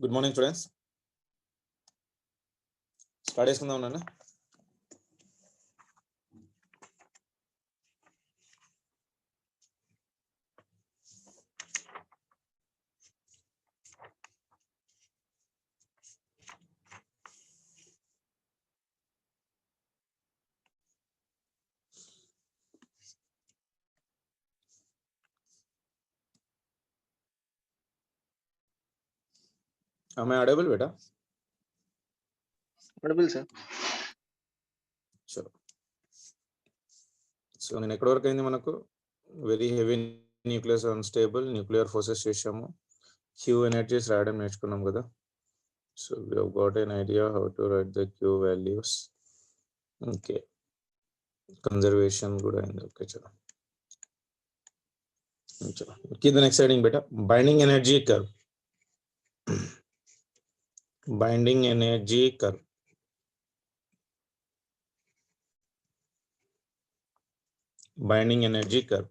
Good morning, students. Start చేసుకుందాం నాన్న. Am I audible, beta? Audible, sir. Sure. So నేను ఎక్కడి వరకు అయింది మనకు very heavy nucleus unstable nuclear forces చేసాము, క్యూ ఎనర్జీస్ రాయడం నేర్చుకున్నాం కదా. So we have got an idea how to write the Q values. Okay, conservation కూడా అయింది. ఓకే, చలో చలో కీప్ ద నెక్స్ట్ హెడింగ్ బేటా. Binding energy curve. Binding energy curve. Binding energy curve.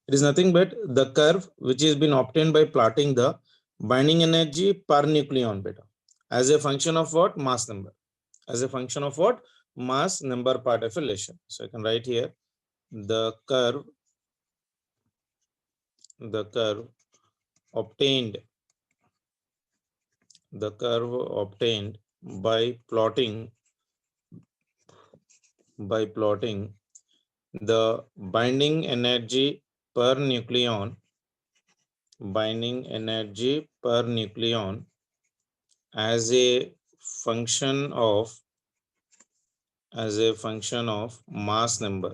It is nothing but the curve which has been obtained by plotting the binding energy per nucleon beta as a function of what? Mass number. As a function of what? Mass number part of relation. So I can write here the curve obtained by plotting the binding energy per nucleon as a function of mass number.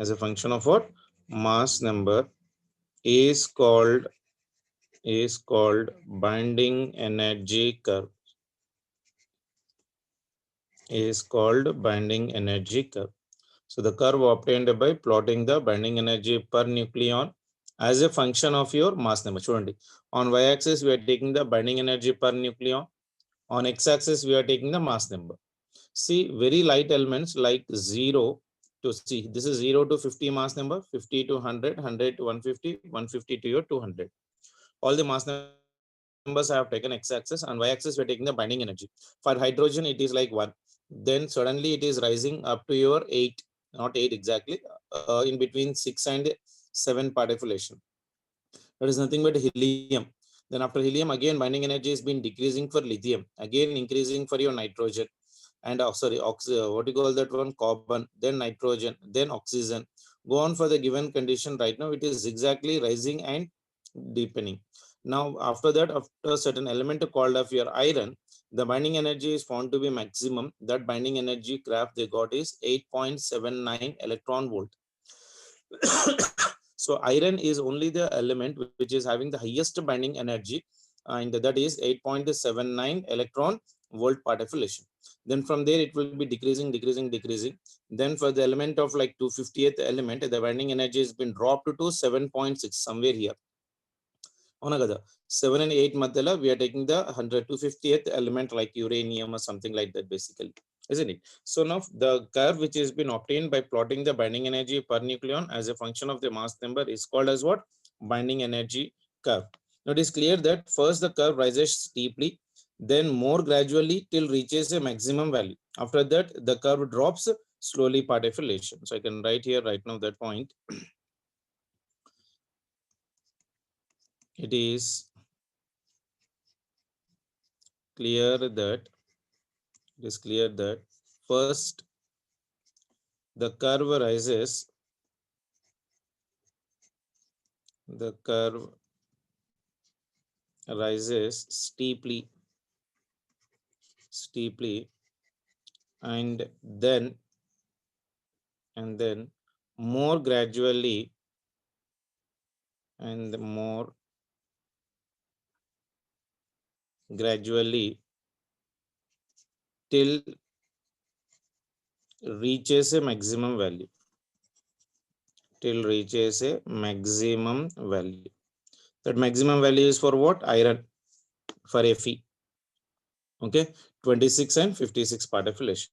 As a function of what? Mass number is called binding energy curve. So the curve obtained by plotting the binding energy per nucleon as a function of your mass number. Chudandi, on y-axis we are taking the binding energy per nucleon, on x-axis we are taking the mass number. See, very light elements like 0 to see, this is 0 to 50 mass number, 50 to 100, 100 to 150, 150 to your 200. All the mass numbers I have taken x-axis, on y-axis we are taking the binding energy. For hydrogen it is like 1, then suddenly it is rising up to your 8, not 8 exactly, in between 6 and 7 particulation. That is nothing but helium. Then after helium, again binding energy has been decreasing for lithium, again increasing for your nitrogen, and what you call that one, carbon, then nitrogen, then oxygen. Go on for the given condition. Right now it is exactly rising and deepening. Now after that, after a certain element called of your iron, the binding energy is found to be maximum. That binding energy graph they got is 8.79 electron volt. So iron is only the element which is having the highest binding energy, and that is 8.79 electron volt particulation. Then from there it will be decreasing. Then for the element of like 250th element, the binding energy has been dropped to 7.6 somewhere here. అవునా కదా, 7 and 8 మధ్యలో we are taking the 250th element like uranium or something like that basically, isn't it? So now the curve which has been obtained by plotting the binding energy per nucleon as a function of the mass number is called as what? Binding energy curve. Now it is clear that first the curve rises steeply, then more gradually till reaches a maximum value. After that the curve drops slowly part of relation. So I can write here right now that point. It is clear that first the curve rises steeply, and then more gradually till reaches a maximum value. That maximum value is for what? Iron, for Fe. Okay, 26 and 56 particulation.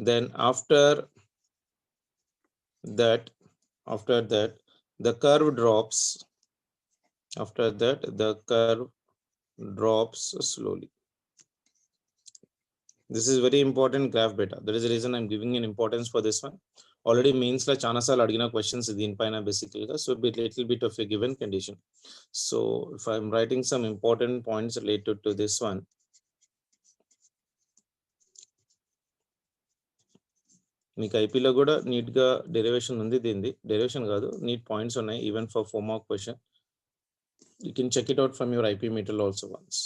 Then after that the curve drops After that, the curve drops slowly. This is very important graph beta. That is the reason I'm giving an importance for this one. Already means la chana sal adgina questions din paina basically. So a little bit of a given condition. So if I'm writing some important points related to this one, మీకు ఐపీలో కూడా నీట్గా derivation ఉంది, దీనిది derivation కాదు, neat points ఉన్నాయి even for 4 mark question. You can check it out from your IP meter also ones.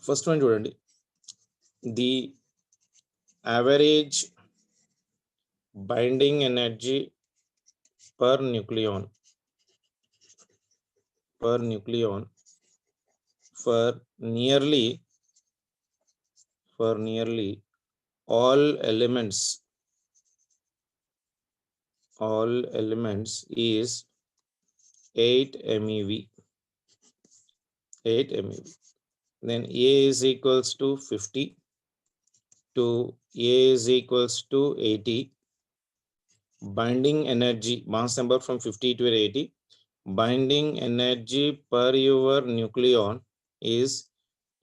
First one చూడండి, the average binding energy per nucleon for nearly all elements is 8 MeV. Then A is equals to 50 to A is equals to 80. Binding energy, mass number from 50 to 80. Binding energy per your nucleon is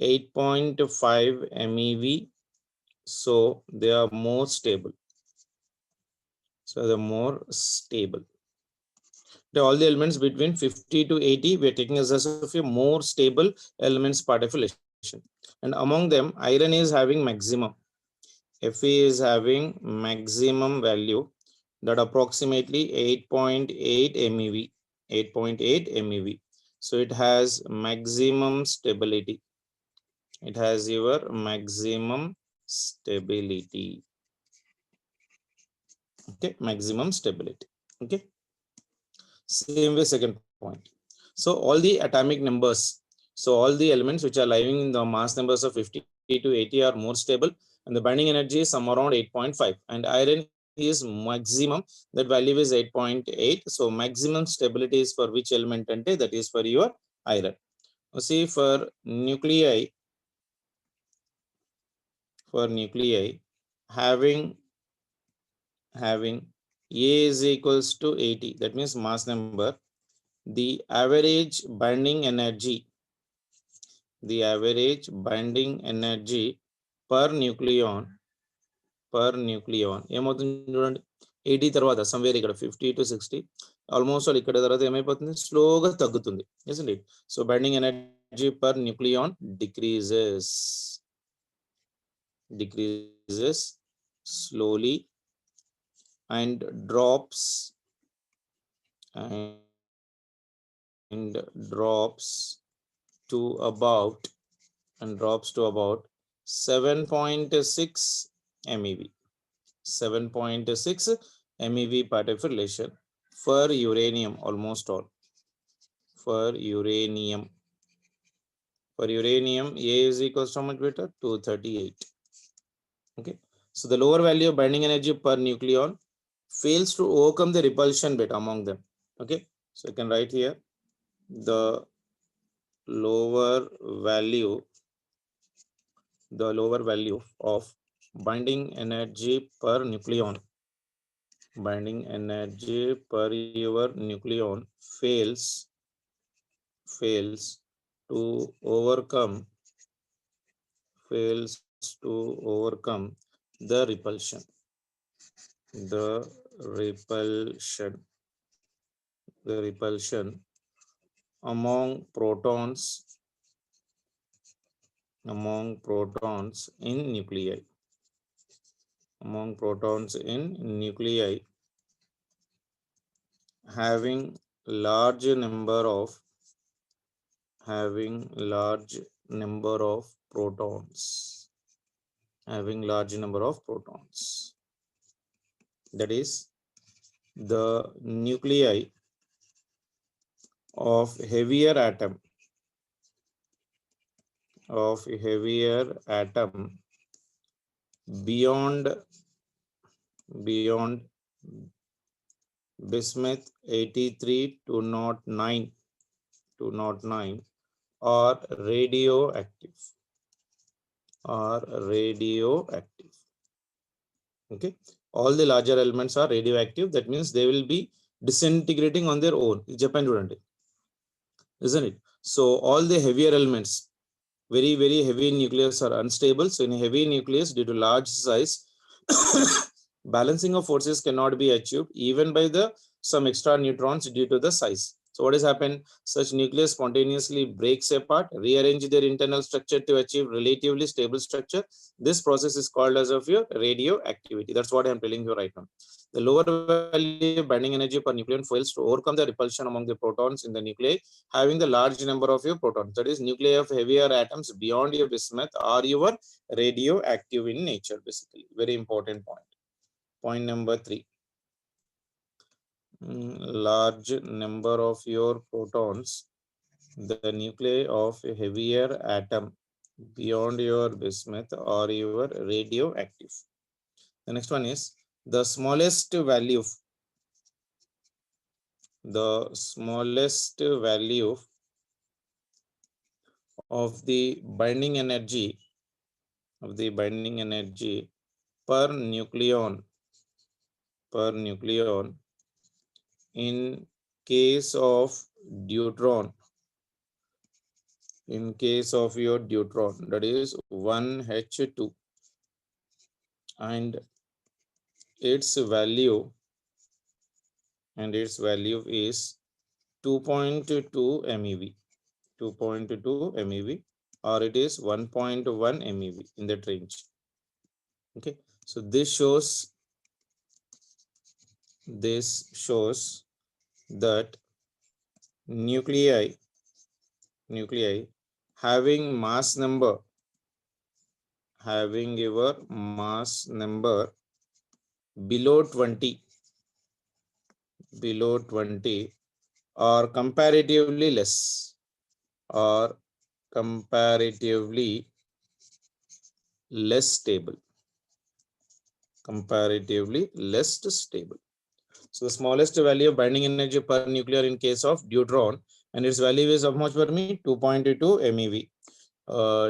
8.5 MeV. So they are more stable. All the elements between 50 to 80 we are taking as of a more stable elements part of relation. And among them, iron is having maximum. Fe is having maximum value, that approximately 8.8 MeV. 8.8 MeV. So it has maximum stability. It has your maximum stability. Okay, maximum stability. Okay. Same way, second point. So all the atomic numbers, so all the elements which are lying in the mass numbers of 50 to 80 are more stable, and the binding energy is some around 8.5, and iron is maximum, that value is 8.8. So maximum stability is for which element ante, that is for your iron. See, for nuclei having A is equals to 80, that means mass number, the average binding energy per nucleon ఏమవుతుంది చూడండి, 80 తర్వాత somewhere ఇక్కడ 50 to 60 almost all ఇక్కడ తర్వాత ఏమైపోతుంది, స్లోగా తగ్గుతుంది, isn't it? So binding energy per nucleon decreases slowly and drops to about 7.6 MeV. 7.6 MeV part of relation for uranium, almost all. For uranium, A is equals to how much beta? 238. Okay. So the lower value of binding energy per nucleon fails to overcome the repulsion beta among them. Okay. So I can write here the lower value of binding energy per nucleon. Binding energy per your nucleon fails to overcome the repulsion. Among protons in nuclei. Having large number of protons. That is, the nuclei of heavier atom beyond bismuth 83-209 are radioactive. Okay, all the larger elements are radioactive. That means they will be disintegrating on their own. Japan చూడండి, isn't it? So all the heavier elements, very, very heavy nucleus are unstable. So in a heavy nucleus, due to large size, balancing of forces cannot be achieved even by the some extra neutrons due to the size. So what has happened? Such nucleus spontaneously breaks apart, rearrange their internal structure to achieve relatively stable structure. This process is called as of your radioactivity. That's what I'm telling you right now. The lower value of binding energy per nucleon fails to overcome the repulsion among the protons in the nuclei having the large number of your protons. That is, nuclei of heavier atoms beyond your bismuth are your radioactive in nature, basically. Very important point. Point number 3. Large number of your protons, the nuclei of a heavier atom beyond your bismuth are your radioactive. The next one is the smallest value of the binding energy per nucleon in case of deuteron, in case of your deuteron, that is 1H2, and its value is 2.2 MeV, 2.2 MeV, or it is 1.1 MeV in that range. Okay, so this shows that nuclei having your mass number below 20 or comparatively less stable. So the smallest value of binding energy per nuclear in case of deuteron, and its value is how much for me? 2.2 MeV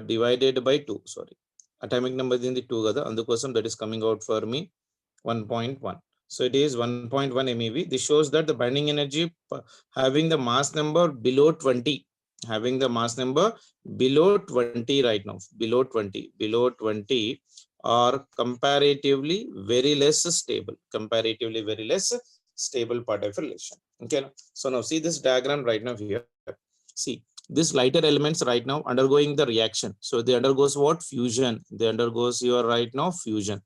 divided by 2. Sorry, atomic number in the 2 kada, andukosam that is coming out for me 1.1. So it is 1.1 MeV. This shows that the binding energy having the mass number below 20, right now, below 20 are comparatively very less stable, part of relation. Okay, so now see this diagram right now here. See this lighter elements right now undergoing the reaction. So they undergoes what? Fusion. They undergoes your right now fusion.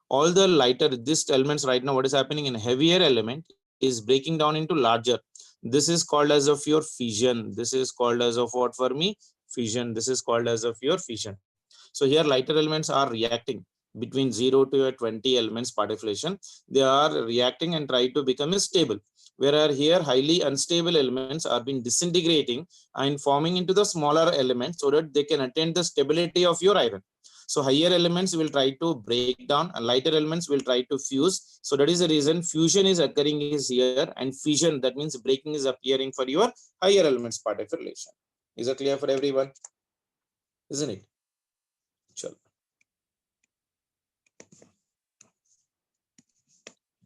All the lighter these elements right now, what is happening in heavier element is breaking down into larger. This is called as of your fission. This is called as of what for me? Fission. This is called as of your fission. So here lighter elements are reacting between 0 to 20 elements particulation. They are reacting and try to become stable. Whereas here highly unstable elements are being disintegrating and forming into the smaller elements so that they can attain the stability of your iron. So higher elements will try to break down and lighter elements will try to fuse. So that is the reason fusion is occurring is here, and fission, that means breaking, is appearing for your higher elements part of relation. Is it clear for everyone? Isn't it? Sure.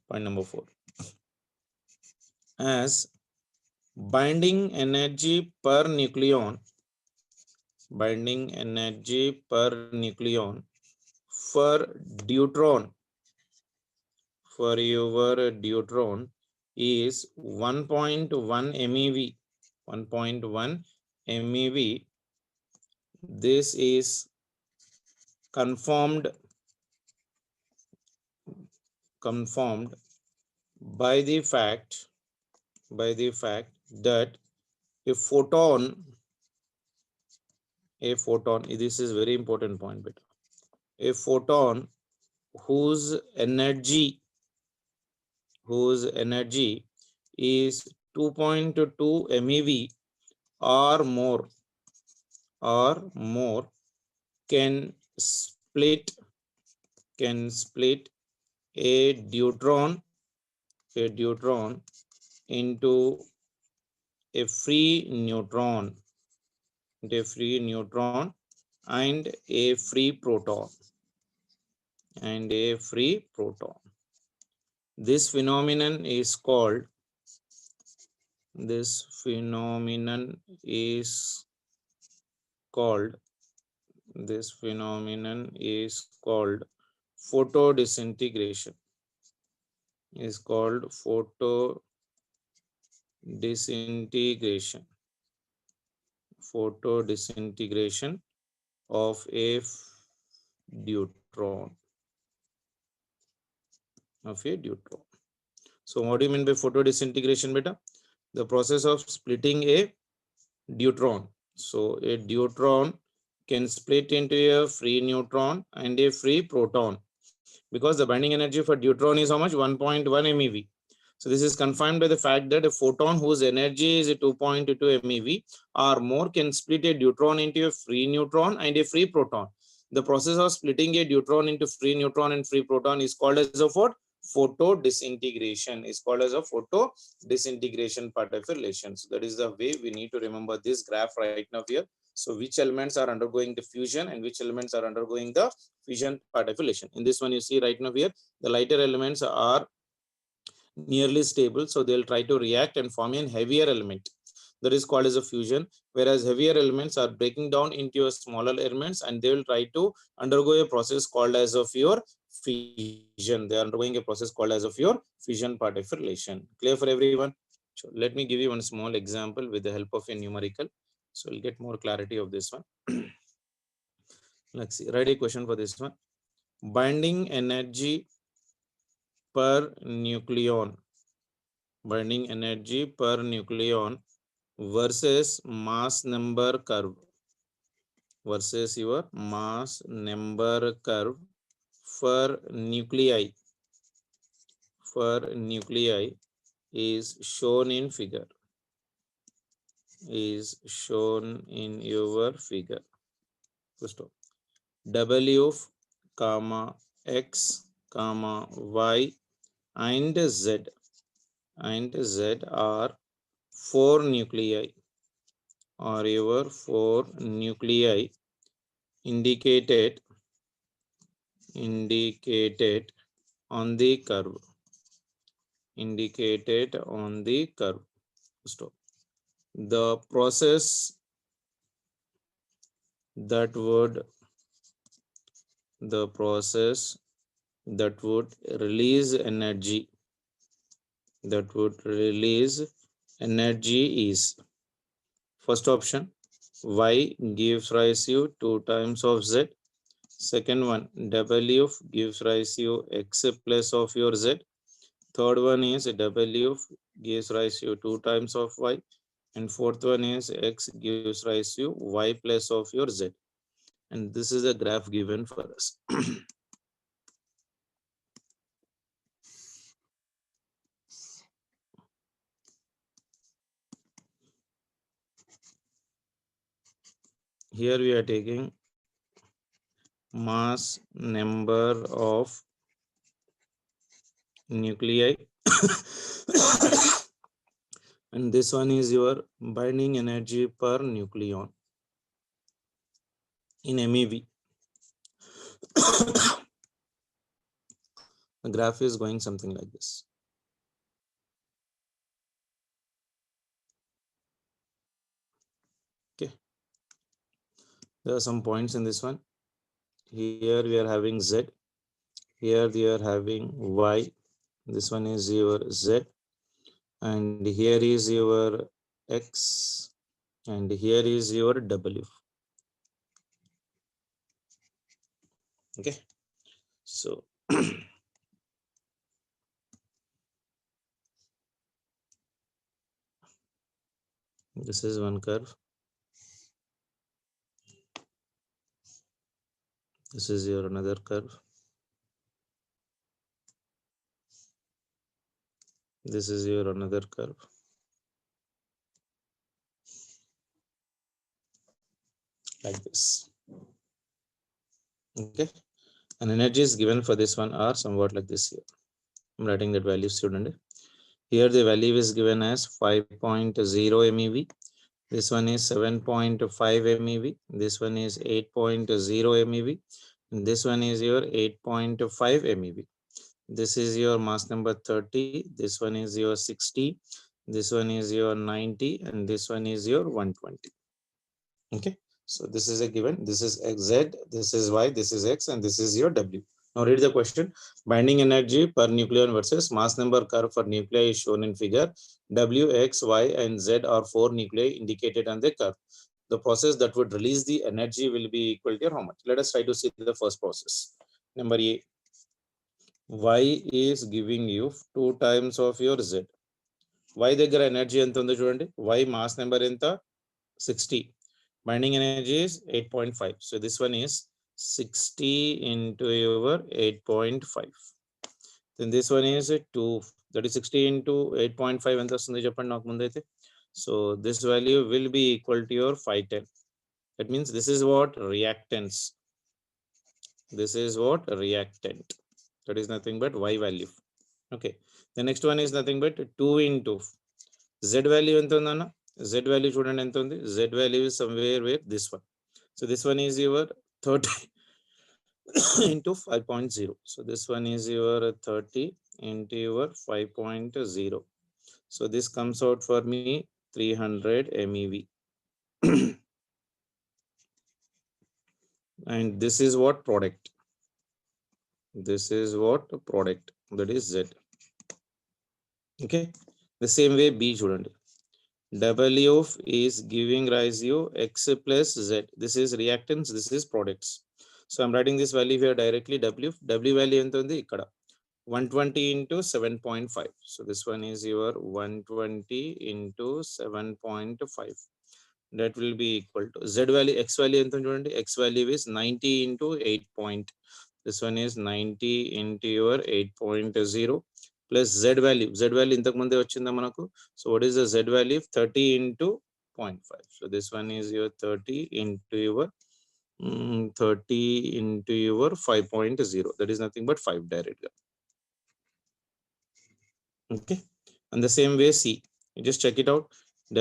Point number 4. As binding energy per nucleon for deuteron, is 1.1 MeV. 1.1 MeV. This is confirmed by the fact that a photon, this is very important point, beta. A photon whose energy is 2.2 MeV or more can split a deuteron into a free neutron and a free proton. This phenomenon is called This phenomenon is called photo disintegration. Is called photo disintegration. Photo disintegration of a deuteron. So what do you mean by photo disintegration, beta? The process of splitting a deuteron. So a deuteron can split into a free neutron and a free proton, because the binding energy for deuteron is how much? 1.1 MeV. So this is confirmed by the fact that a photon whose energy is 2.2 MeV or more can split a deuteron into a free neutron and a free proton. The process of splitting a deuteron into free neutron and free proton is called as a photo disintegration. Is called as a photo disintegration part of relation. So that is the way we need to remember this graph right now here. So which elements are undergoing the fusion and which elements are undergoing the fission part of relation. In this one, you see right now here, the lighter elements are nearly stable, so they'll try to react and form a heavier element, that is called as a fusion, whereas heavier elements are breaking down into a smaller elements and they will try to undergo a process called as of your fission. They are undergoing a process called as of your fission part of relation. Clear for everyone? So let me give you one small example with the help of a numerical, so we'll get more clarity of this one. Let's see, write a question for this one. Binding energy per nucleon, binding energy per nucleon versus mass number curve, versus your mass number curve for nuclei, is shown in figure, is shown in your figure. Stop. W comma X comma Y and Z are 4 nuclei, or your 4 nuclei indicated on the curve, indicated on the curve. Stop. The process that would release energy, is first option, Y gives rise to 2 times of Z. Second one, W gives rise to X plus of your Z. Third one is W gives rise to 2 times of Y. And fourth one is X gives rise to Y plus of your Z. And this is a graph given for us. Here we are taking mass number of nuclei and this one is your binding energy per nucleon in MeV. The graph is going something like this. Okay, there are some points in this one. Here we are having Z, here we are having Y, this one is your Z, and here is your X, and here is your W. Okay, so this is one curve, this is your another curve, this is your another curve. Like this. Okay, and energies given for this one are somewhat like this here. I'm writing that value, student. Here the value is given as 5.0 MeV. This one is 7.5 MeV. This one is 8.0 MeV. And this one is your 8.5 MeV. This is your mass number 30. This one is your 60. This one is your 90 and this one is your 120. Okay, so this is a given. This is Z, this is Y, this is X, and this is your W. Now read the question. Binding energy per nucleon versus mass number curve for nuclei is shown in figure. W, X, Y, and Z are 4 nuclei indicated on the curve. The process that would release the energy will be equal to how much? Let us try to see the first process. Number A, Y is giving you 2 times of your Z. Y దగ్గర energy ఎంత ఉందో చూడండి. Y mass number ఎంత? 60. Binding energy is 8.5. So this one is 60 into your 8.5. Then this one is 2. That is 60 into 8.5 ఎంత వస్తుంది చెప్పండి నాకు ముందైతే. So this value will be equal to your 510. That means this is what reactance. This is what reactant. That is nothing but Y value. Okay. The next one is nothing but 2 into Z value ఎంత ఉందన్న? Z value చూడండి ఎంత ఉంది? Z value is somewhere where this one. So this one is your 30 into 5.0. So this one is your 30 into your 5.0. So this comes out for me 300 MeV. And this is what product. This is what product, that is Z. Okay, the same way B చూడండి. W is giving rise you X plus Z. This is reactants, this is products. So I'm writing this value here directly. W value ఎంత ఉంది ఇక్కడ 120 into 7.5. So this one is your 120 into 7.5. That will be equal to Z value. X value ఎంత చూడండి. X value is 90 into 8 point. This one is 90 into your 8.0 plus Z value. Z value ఇంతకు ముందే వచ్చిందా మనకు. So what is the Z value? 30 into 0.5. So this one is your 30 into your 30 into your 5.0. That is nothing but 5 directly. Okay, and the same way C, you just check it out.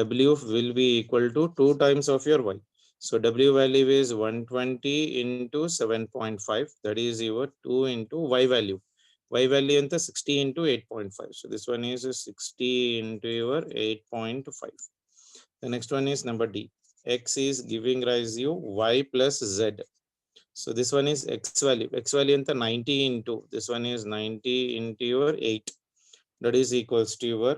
W will be equal to 2 times of your Y. So W value is 120 into 7.5. That is your 2 into Y value. Y value into 60 into 8.5. So this one is 60 into your 8.5. The next one is number D. X is giving rise you Y plus Z. So this one is X value. X value into 90 into, this one is 90 into your 8. That is equals to your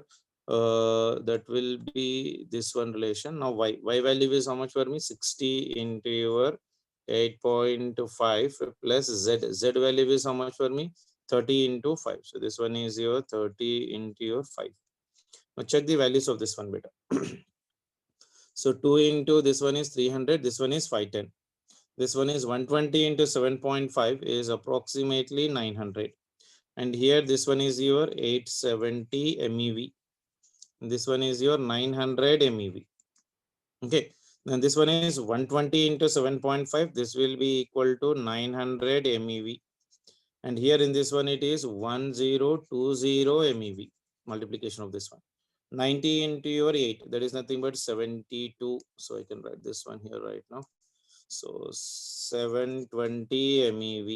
that will be this one relation. Now y value is how much for me? 60 into your 8.5 plus z value is how much for me? 30 into 5. So this one is your 30 into your 5. Now check the values of this one beta. So 2 into this one is 300, this one is 510. This one is 120 into 7.5 is approximately 900. And here this one is your 870 MeV. This one is your 900 MeV. Okay, then this one is 120 into 7.5. This will be equal to 900 MeV. And here in this one it is 1020 MeV. Multiplication of this one. 90 into your 8. That is nothing but 72. So I can write this one here right now. So 720 MeV.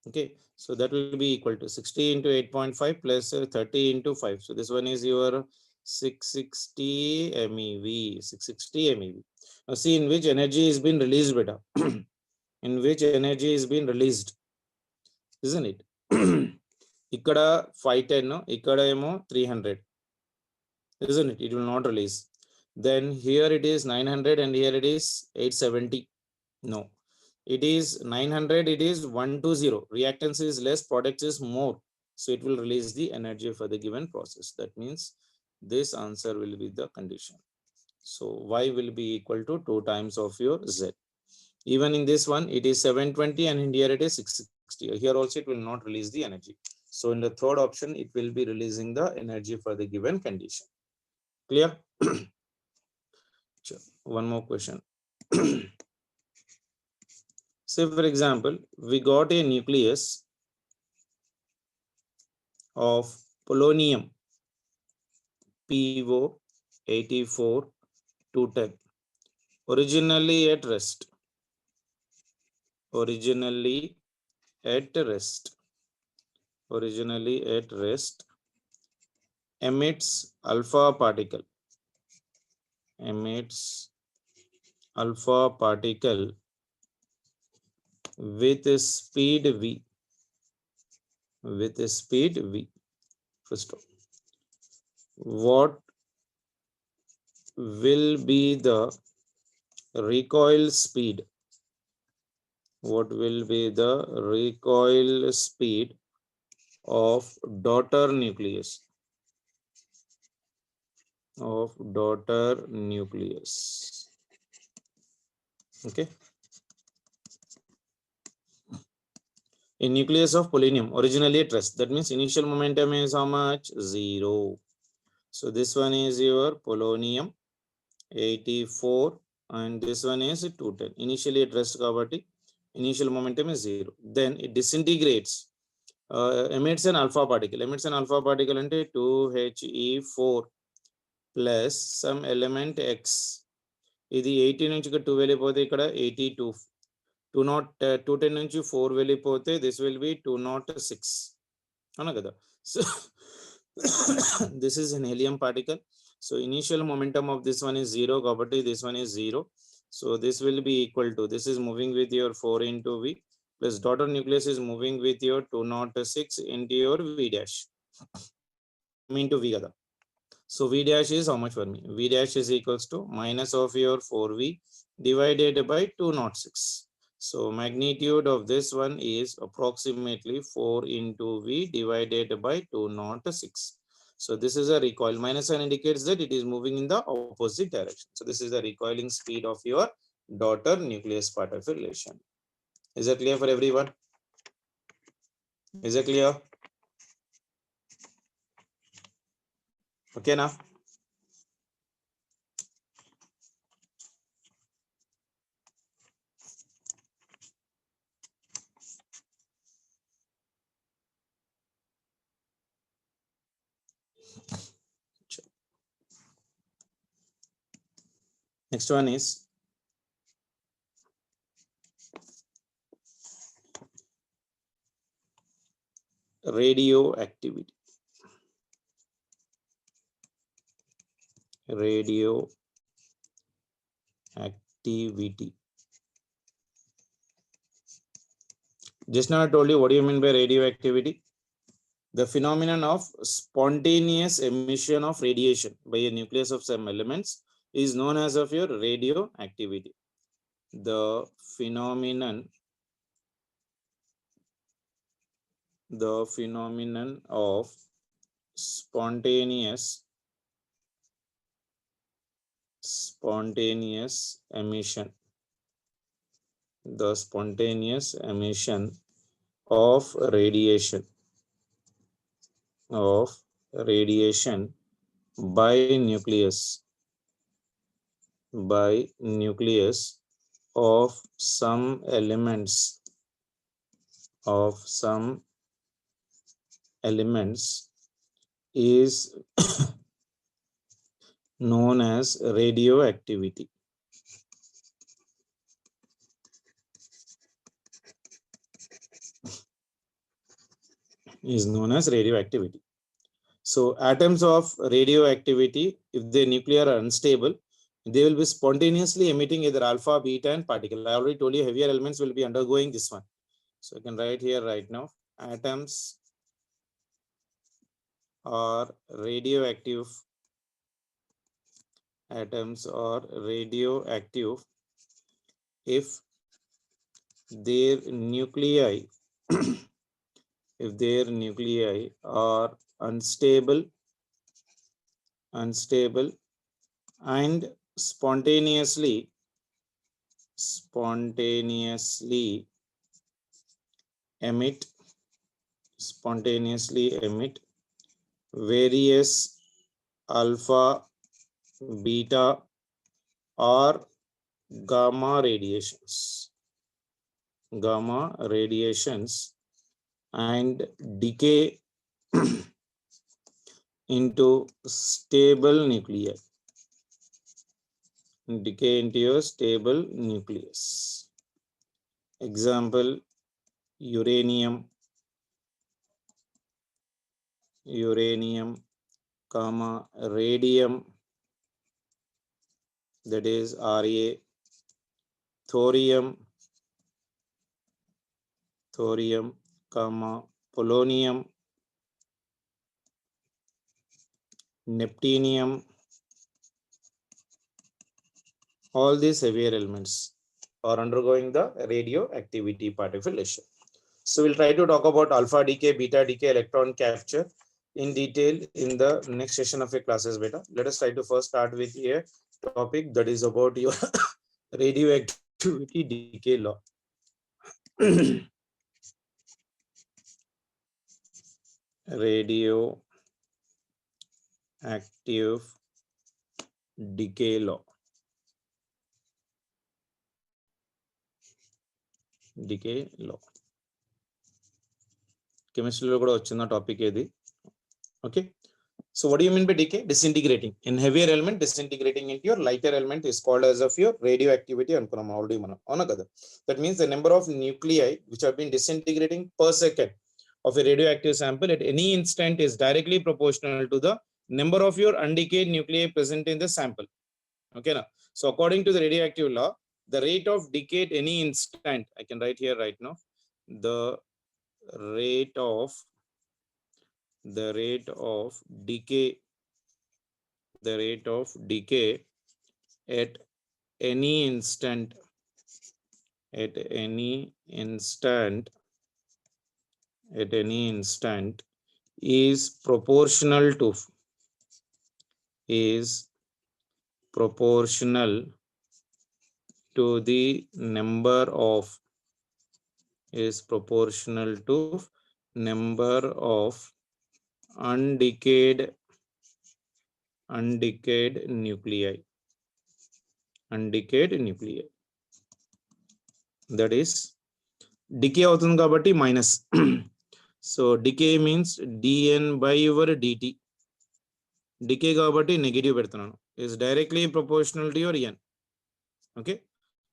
Okay, so that will be equal to 60 into 8.5 plus 30 into 5. So this one is your 660 MeV. 660 MeV. Now see in which energy is being released beta. In which energy is being released, isn't it? ఇక్కడ 510, ఇక్కడ ఏమో 300, isn't it? It will not release. Then here it is 900 and here it is 870. No, it is 900, it is 120. Reactance is less, product is more, so it will release the energy for the given process. That means this answer will be the condition. So Y will be equal to 2 times of your Z. Even in this one it is 720 and in here it is 660. Here also it will not release the energy. So in the third option it will be releasing the energy for the given condition. Clear? Sure. One more question. Say for example, we got a nucleus of polonium PO 84-10 originally at rest. Originally at rest emits alpha particle, emits alpha particle with speed v, with speed v. First, what will be the recoil speed? What will be the recoil speed of daughter nucleus? Of daughter nucleus. Okay. In nucleus of polonium, originally at rest. That means initial momentum is how much? 0. So this one is your polonium 84 and this one is 210. Initially at rest kabatti initial momentum is 0. Then it disintegrates, emits an alpha particle. Emits an alpha particle ante 2He4 plus some element X. ఇది 80 నుంచి 2 వెళ్ళిపోతే ఇక్కడ 82. 210 నుంచి 4 వెళ్ళిపోతే this will be 206 అవునా కదా. So this is an helium particle. So initial momentum of this one is 0 kabatti this one is 0. So this will be equal to, this is moving with your 4 into V plus daughter nucleus is moving with your 206 into your V dash into V kada. So V dash is how much for me? V dash is equals to minus of your 4V divided by 206. So magnitude of this one is approximately 4 into V divided by 206. So this is a recoil. Minus sign indicates that it is moving in the opposite direction. So this is the recoiling speed of your daughter nucleus part of relation. Is that clear for everyone? Is it clear? Okay now. Next one is radioactivity. Radioactivity. Just now I told you what do you mean by radioactivity? The phenomenon of spontaneous emission of radiation by a nucleus of some elements is known as of your radioactivity. The phenomenon of spontaneous emission, the spontaneous emission of radiation by nucleus of some elements is known as radioactivity. Is known as radioactivity. So atoms of radioactivity, if the nuclei are unstable, they will be spontaneously emitting either alpha, beta, and particle. I already told you heavier elements will be undergoing this one. So I can write here right now, atoms are radioactive. Atoms are radioactive if their nuclei are unstable and spontaneously emit various alpha, beta, or gamma radiations and decay into stable nuclei. Decay into your stable nucleus. Example, uranium, comma radium, that is Ra, thorium, comma polonium, neptunium. All these heavier elements are undergoing the radioactivity particulation. So we'll try to talk about alpha decay, beta decay, electron capture in detail in the next session of your classes beta. Let us try to first start with a topic that is about your radioactivity decay law. Radioactive decay law. Decay law. Chemistry lo kuda vachina topic edi. Okay. So what do you mean by decay? Disintegrating. In heavier element, disintegrating into your lighter element is called as of your radioactivity anukunnam already manam. Avuna kada. That means the number of nuclei which have been disintegrating per second of a radioactive sample at any instant is directly proportional to the number of your undecayed nuclei present in the sample. Okay now. So according to the radioactive law, the rate of decay at any instant, I can write here right now, the rate of decay at any instant is proportional to the number of undecayed nuclei. That is decay అవుతుంది కాబట్టి minus. So decay means dn by your dt. Decay కాబట్టి negative పెడుతున్నాను. Is directly proportional to your n. Okay,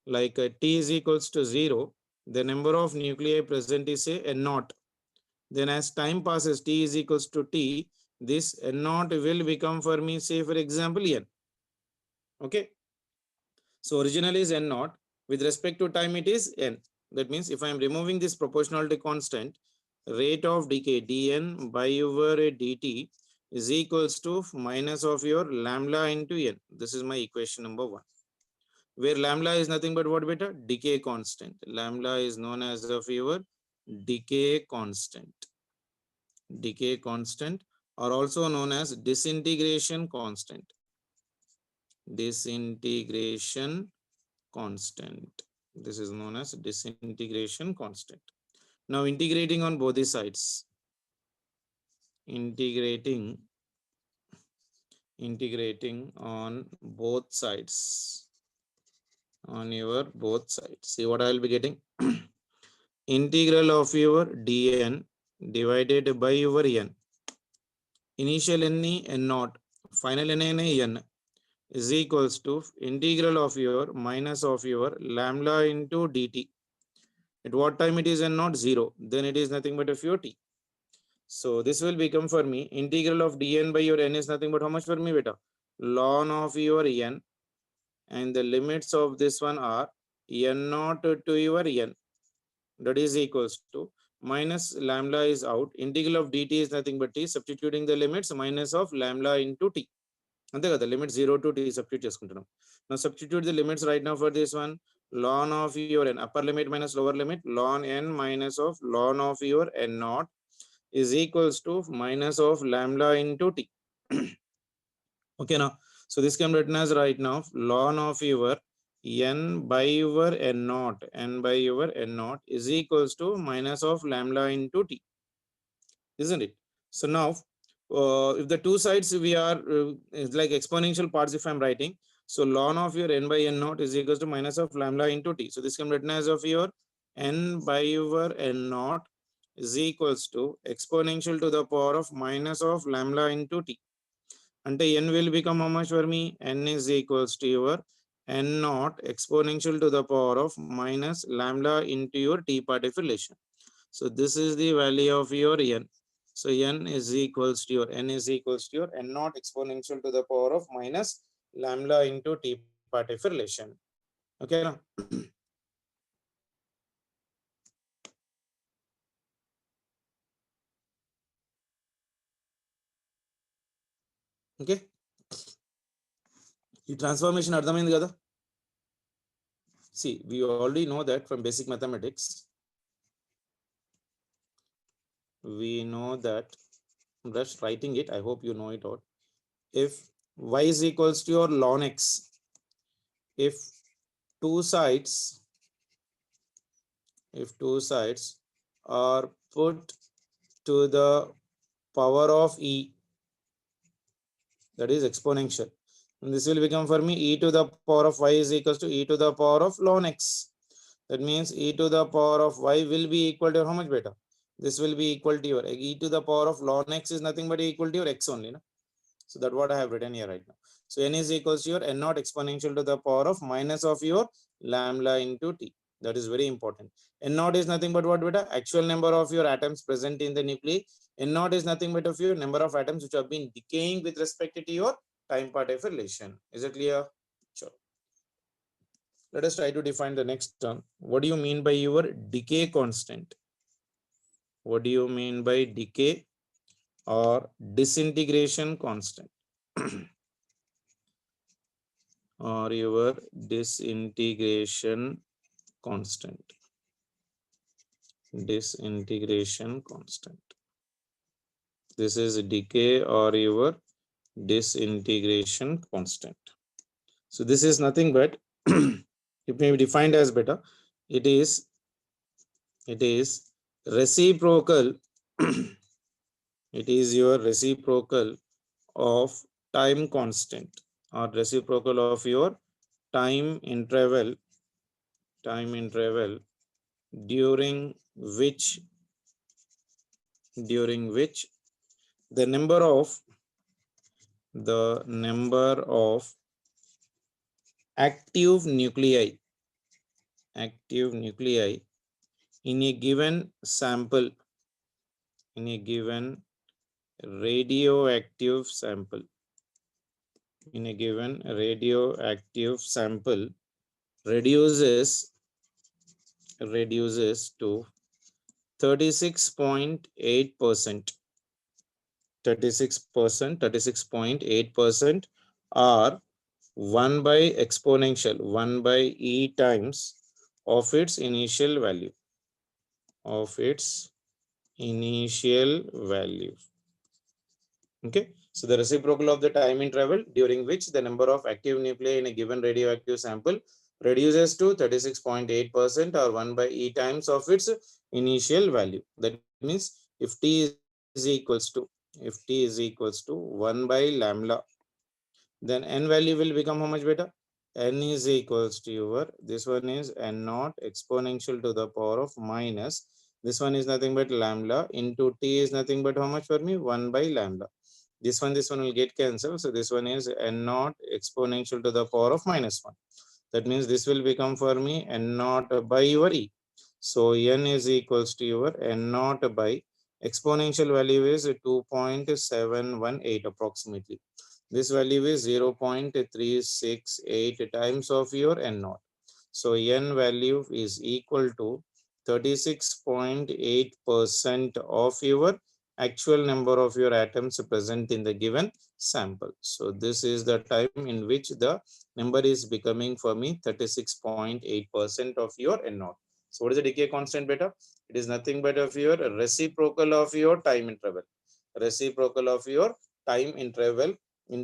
like t is equals to 0, the number of nuclei present is say n naught. Then as time passes, t is equals to t, this n naught will become for me, say for example, n. Okay, so original is n naught, with respect to time it is n. That means if I am removing this proportionality constant, rate of decay dn by over dt is equals to minus of your lambda into n. This is my equation number 1, where lambda is nothing but what beta? Decay constant. Lambda is known as of your decay constant. Decay constant, or also known as disintegration constant. Disintegration constant. This is known as disintegration constant. Now integrating on both the sides. Integrating on both sides. On your both sides. See what I will be getting? Integral of your dn divided by your n. Initial n naught, final n is equals to integral of your minus of your lambda into dt. At what time it is n naught? 0. Then it is nothing but of your t. So this will become for me integral of dn by your n is nothing but how much for me beta? Ln of your n, and the limits of this one are n naught to your n. That is equals to minus lambda is out. Integral of dt is nothing but t. Substituting the limits, minus of lambda into t. అంతే కదా, limit 0 to t substitute చేసుకుంటున్నాం. Now substitute the limits right now for this one. Ln of your n, upper limit minus lower limit, ln n minus of ln of your n naught is equals to minus of lambda into t. Okay now, so this can be written as right now ln of your n by your n naught is equals to minus of lambda into t, isn't it? So now if the two sides we are it's like exponential parts if I'm writing, so ln of your n by n naught is equals to minus of lambda into t. So this can be written as of your n by your n naught is equals to exponential to the power of minus of lambda into t. And n will become how much for me? N is equals to your n naught exponential to the power of minus lambda into your t part relation. So this is the value of your n. So n is equals to your n naught exponential to the power of minus lambda into t part F relation. Okay, now. Okay. ఈ transformation అర్థమైంది కదా? See, we already know that from basic mathematics. We know that, I'm just writing it, I hope you know it all. If y is equals to your ln x, if two sides are put to the power of e, that is exponential, and this will become for me e to the power of y is equals to e to the power of ln x. That means e to the power of y will be equal to how much beta? This will be equal to your e to the power of ln x is nothing but equal to your x only. No? So that's what I have written here right now. So n is equals to your n naught exponential to the power of minus of your lambda into t. That is very important. N naught is nothing but what beta? Actual number of your atoms present in the nuclei. N naught is nothing but of your number of atoms which have been decaying with respect to your time part of relation. Is it clear? Sure. Let us try to define the next term. What do you mean by your decay constant? What do you mean by decay or disintegration constant? Or your disintegration constant. Disintegration constant. This is decay or your disintegration constant. So this is nothing but it may be defined as beta. It is reciprocal. It is your reciprocal of time constant or reciprocal of your time interval during which the number of active nuclei in a given sample, in a given radioactive sample, reduces to 36.8%, 36.8%, or 1 by exponential 1 by e times of its initial value, Okay, so the reciprocal of the time interval during which the number of active nuclei in a given radioactive sample reduces to 36.8% or 1 by e times of its initial value. That means if t is equals to 1 by lambda, then n value will become how much beta? N is equals to your, this one is n naught exponential to the power of minus, this one is nothing but lambda into t is nothing but how much for me? 1 by lambda. This one will get cancelled. So this one is n naught exponential to the power of minus 1. That means this will become for me n naught by your e. So n is equals to your n naught by exponential value is 2.718 approximately. This value is 0.368 times of your n naught. So n value is equal to 36.8% of your actual number of your atoms present in the given sample. So this is the time in which the number is becoming for me 36.8% of your n naught. So what is the decay constant beta? It is nothing but of your reciprocal of your time interval. Reciprocal of your time interval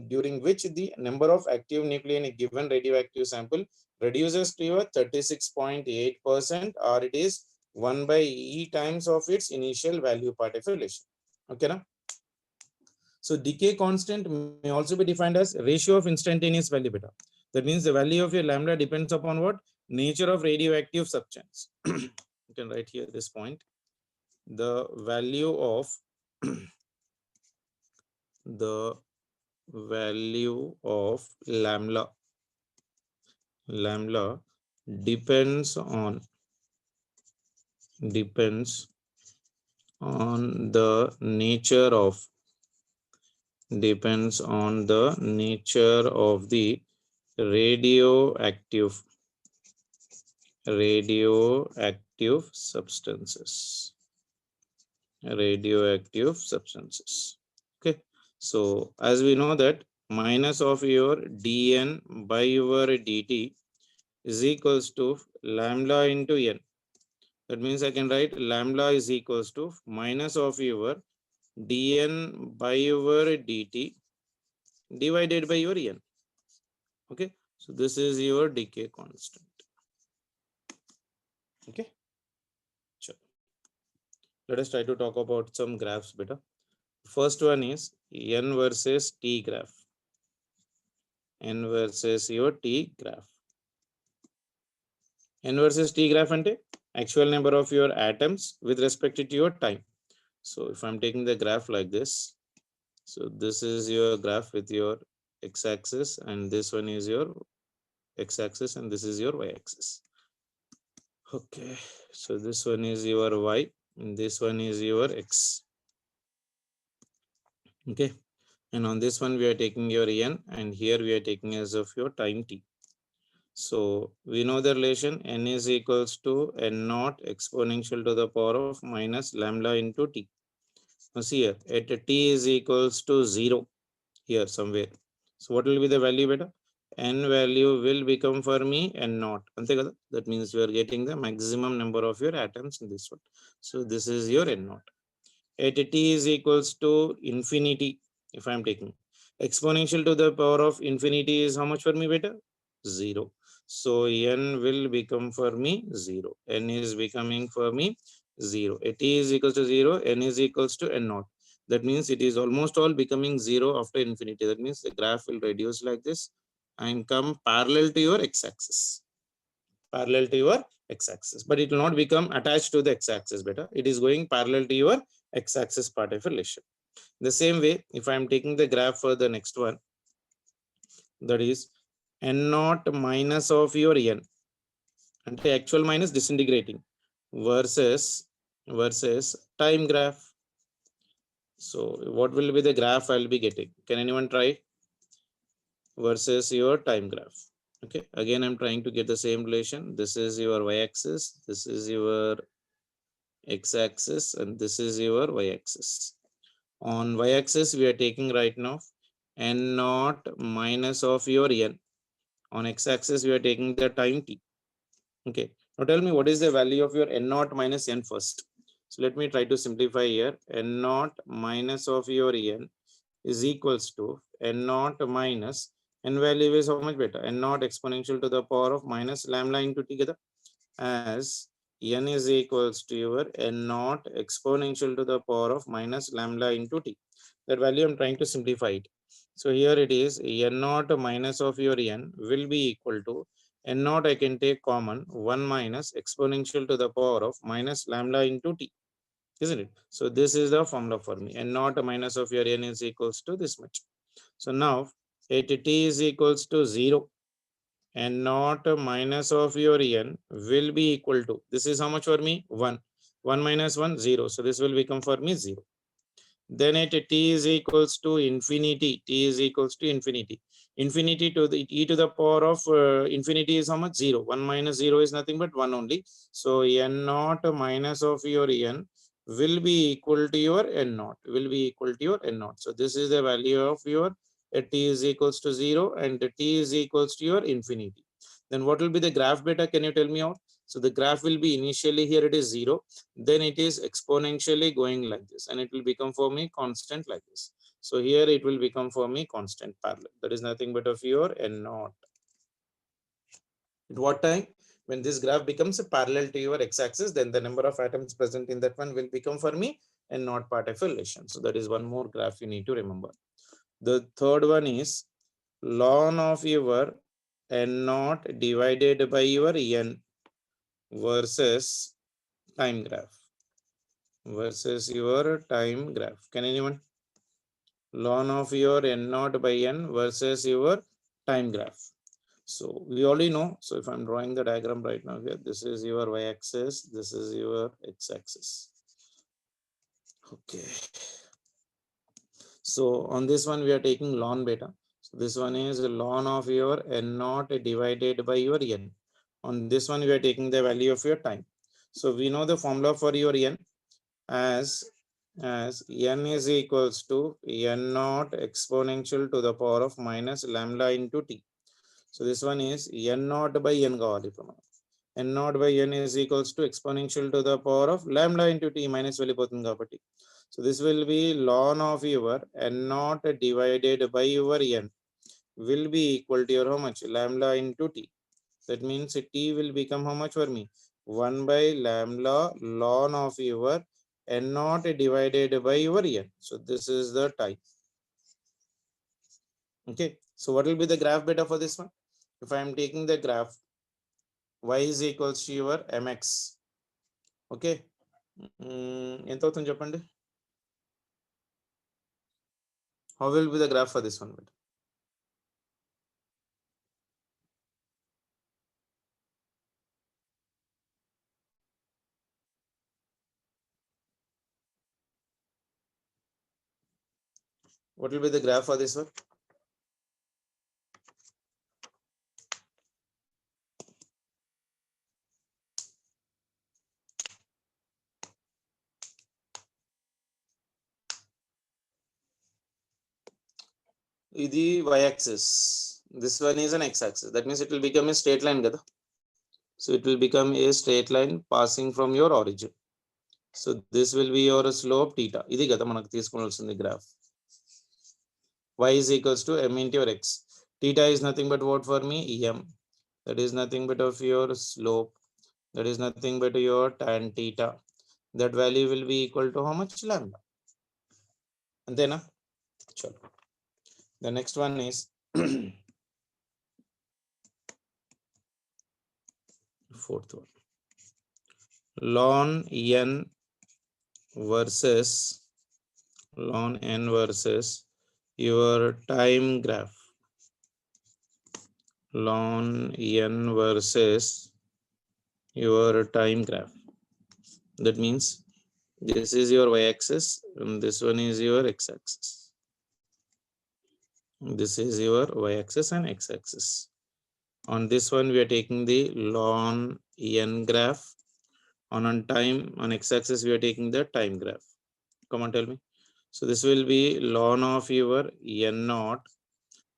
during which the number of active nuclei in a given radioactive sample reduces to your 36.8%, or it is 1 by e times of its initial value part of relation. Okay, na? So decay constant may also be defined as ratio of instantaneous value beta. That means the value of your lambda depends upon what? Nature of radioactive substance. You can write here this point. The value of lambda depends on the nature of depends on the nature of the radioactive substances. Radioactive substances. Okay, so as we know that minus of your dn by your dt is equals to lambda into n. That means I can write lambda is equals to minus of your dn by your dt divided by your n. Okay, so this is your decay constant. Okay, sure. Let us try to talk about some graphs better. First one is n versus t graph. N versus your t graph. N versus t graph ante actual number of your atoms with respect to your time. So if I'm taking the graph like this, so this is your graph with your x-axis, and this one is your x-axis, and this is your y-axis. Okay, so this one is your y, and this one is your x. Okay, and on this one we are taking your n, and here we are taking as of your time t. So we know the relation n is equals to n naught exponential to the power of minus lambda into t. Now see here, at t is equals to 0 here somewhere. So what will be the value beta? N value will become for me n naught. That means you are getting the maximum number of your atoms in this one. So this is your n naught. At t is equals to infinity, if I am taking exponential to the power of infinity is how much for me beta? 0. So n will become for me 0. N is becoming for me 0. At t is equals to 0, n is equals to n naught. That means it is almost all becoming 0 after infinity. That means the graph will reduce like this and come parallel to your x-axis. Parallel to your x-axis, but it will not become attached to the x-axis beta. It is going parallel to your x-axis part of relation. The same way, if I am taking the graph for the next one, that is n naught minus of your n, and the actual minus disintegrating versus time graph. So what will be the graph I'll be getting? Can anyone try? Versus your time graph. Okay, again I'm trying to get the same relation. This is your y-axis, this is your x-axis, and this is your y-axis. On y-axis we are taking right now n naught minus of your n. On x-axis we are taking the time t. Okay, now tell me what is the value of your n naught minus n first. So let me try to simplify here. N naught minus of your n is equals to n naught minus n value is how much better? N naught exponential to the power of minus lambda into t together, as n is equals to your n naught exponential to the power of minus lambda into t. That value I'm trying to simplify it. So here it is n naught minus of your n will be equal to n naught, I can take common, 1 minus exponential to the power of minus lambda into t, isn't it? So this is the formula for me. N naught minus of your n is equals to this much. So now at t is equals to 0, n naught minus of your n will be equal to, this is how much for me? 1. 1 minus 1, 0. So this will become for me 0. Then at t is equals to infinity, t is equals to infinity. Infinity to the e to the power of infinity is how much? 0. 1 minus 0 is nothing but 1 only. So n naught minus of your n will be equal to your n naught, will be equal to your n naught. So this is the value of your t is equals to 0 and t is equals to your infinity. Then what will be the graph beta? Can you tell me out? So the graph will be initially here it is 0, then it is exponentially going like this, and it will become for me constant like this. So here it will become for me constant parallel. That is nothing but of your n naught. At what time? When this graph becomes parallel to your x-axis, then the number of atoms present in that one will become for me n naught part of relation. So that is one more graph you need to remember. The third one is ln of your n naught divided by your n versus time graph. Versus your time graph. Can anyone? Ln of your n naught by n versus your time graph. So we already know. So if I'm drawing the diagram right now here, this is your y-axis, this is your x-axis. Okay. So on this one, we are taking ln beta. So this one is ln of your n naught divided by your n. On this one, we are taking the value of your time. So we know the formula for your n as n is equals to n naught exponential to the power of minus lambda into t. So this one is n naught by n kawali. N naught by n is equals to exponential to the power of lambda into t minus వెళ్ళిపోతుంది కాబట్టి. So this will be ln of your n naught divided by your n will be equal to your how much? Lambda into t. That means t will become how much for me? 1 by lambda ln of your n naught divided by your n. So this is the time. Okay. So what will be the graph beta for this one? If I am taking the graph, y is equals to your mx. Okay. ఎంత అవుతుంది చెప్పండి? How will be the graph for this one? What will be the graph for this one? Idi y-axis. This one is an x-axis. That means it will become a straight line, kada? So it will become a straight line passing from your origin. So this will be your slope theta. Idi kada manaku teeskunalsindi graph. Y is equals to m into your x. Theta is nothing but what for me? M. That is nothing but of your slope. That is nothing but your tan theta. That value will be equal to how much? Lambda. And then the next one is fourth one. Ln n versus your time graph. Ln n versus your time graph. That means this is your y-axis and this one is your x-axis. This is your y-axis and x-axis. On this one, we are taking the ln n graph. On time, on x-axis, we are taking the time graph. Come on, tell me. So this will be ln of your n naught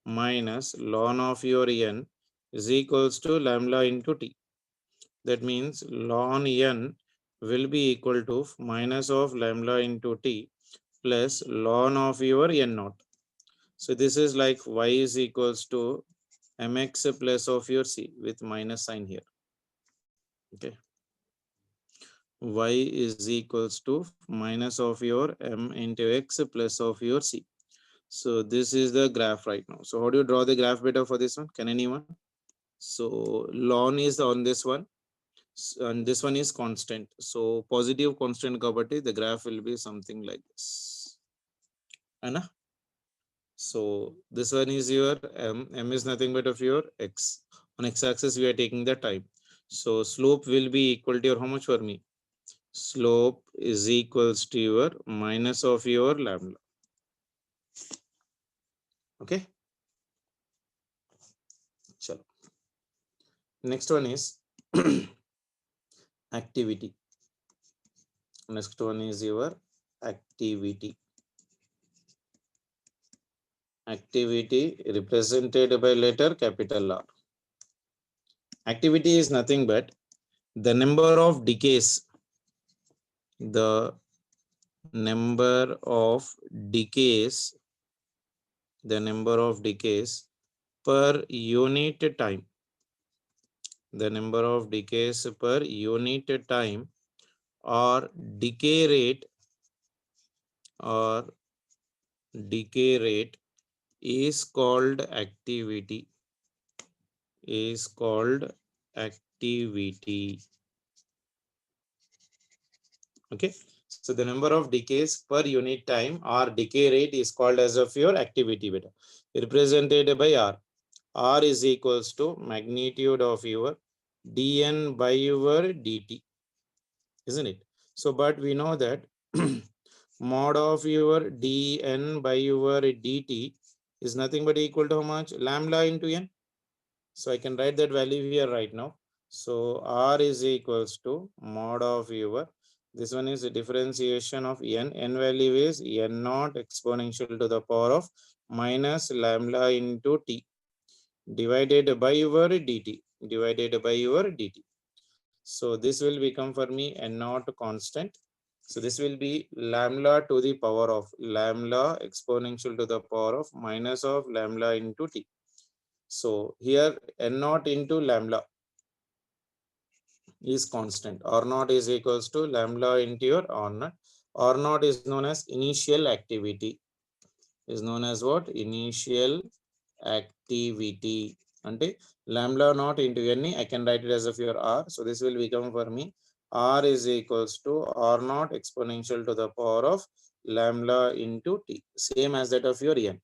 minus ln of your n is equals to lambda into t. That means ln n will be equal to minus of lambda into t plus ln of your n naught. So this is like y is equals to mx plus of your c with minus sign here. Okay. Y is equals to minus of your m into x plus of your c. So this is the graph right now. So how do you draw the graph beta for this one? Can anyone? So ln is on this one and this one is constant. So positive constant kabatti the graph will be something like this. Anna? So this one is your m is nothing but of your x. On x-axis we are taking the time. So slope will be equal to your how much for me? Slope is equals to your minus of your lambda. Okay. Chalo. Next one is activity. Next one is your activity. Activity represented by letter capital R. Activity is nothing but the number of decays. The number of decays. The number of decays per unit time. The number of decays per unit time or decay rate is called activity. Is called activity. Okay. So the number of decays per unit time or decay rate is called as of your activity beta, represented by R. R is equals to magnitude of your dn by your dt, isn't it? So but we know that Mod of your dn by your dt is nothing but equal to how much? Lambda into n. So I can write that value here right now. So r is equals to mod of your, this one is a differentiation of n. N value is n naught exponential to the power of minus lambda into t divided by your dt, divided by your dt. So this will become for me n naught constant. So this will be lambda to the power of lambda exponential to the power of minus of lambda into t. So here n naught into lambda is constant. R naught is equals to lambda into your R naught. R naught is known as initial activity. Is known as what? Initial activity. Ante lambda naught into n, I can write it as of your r. So this will become for me r is equals to r naught exponential to the power of lambda into t. Same as that of your n.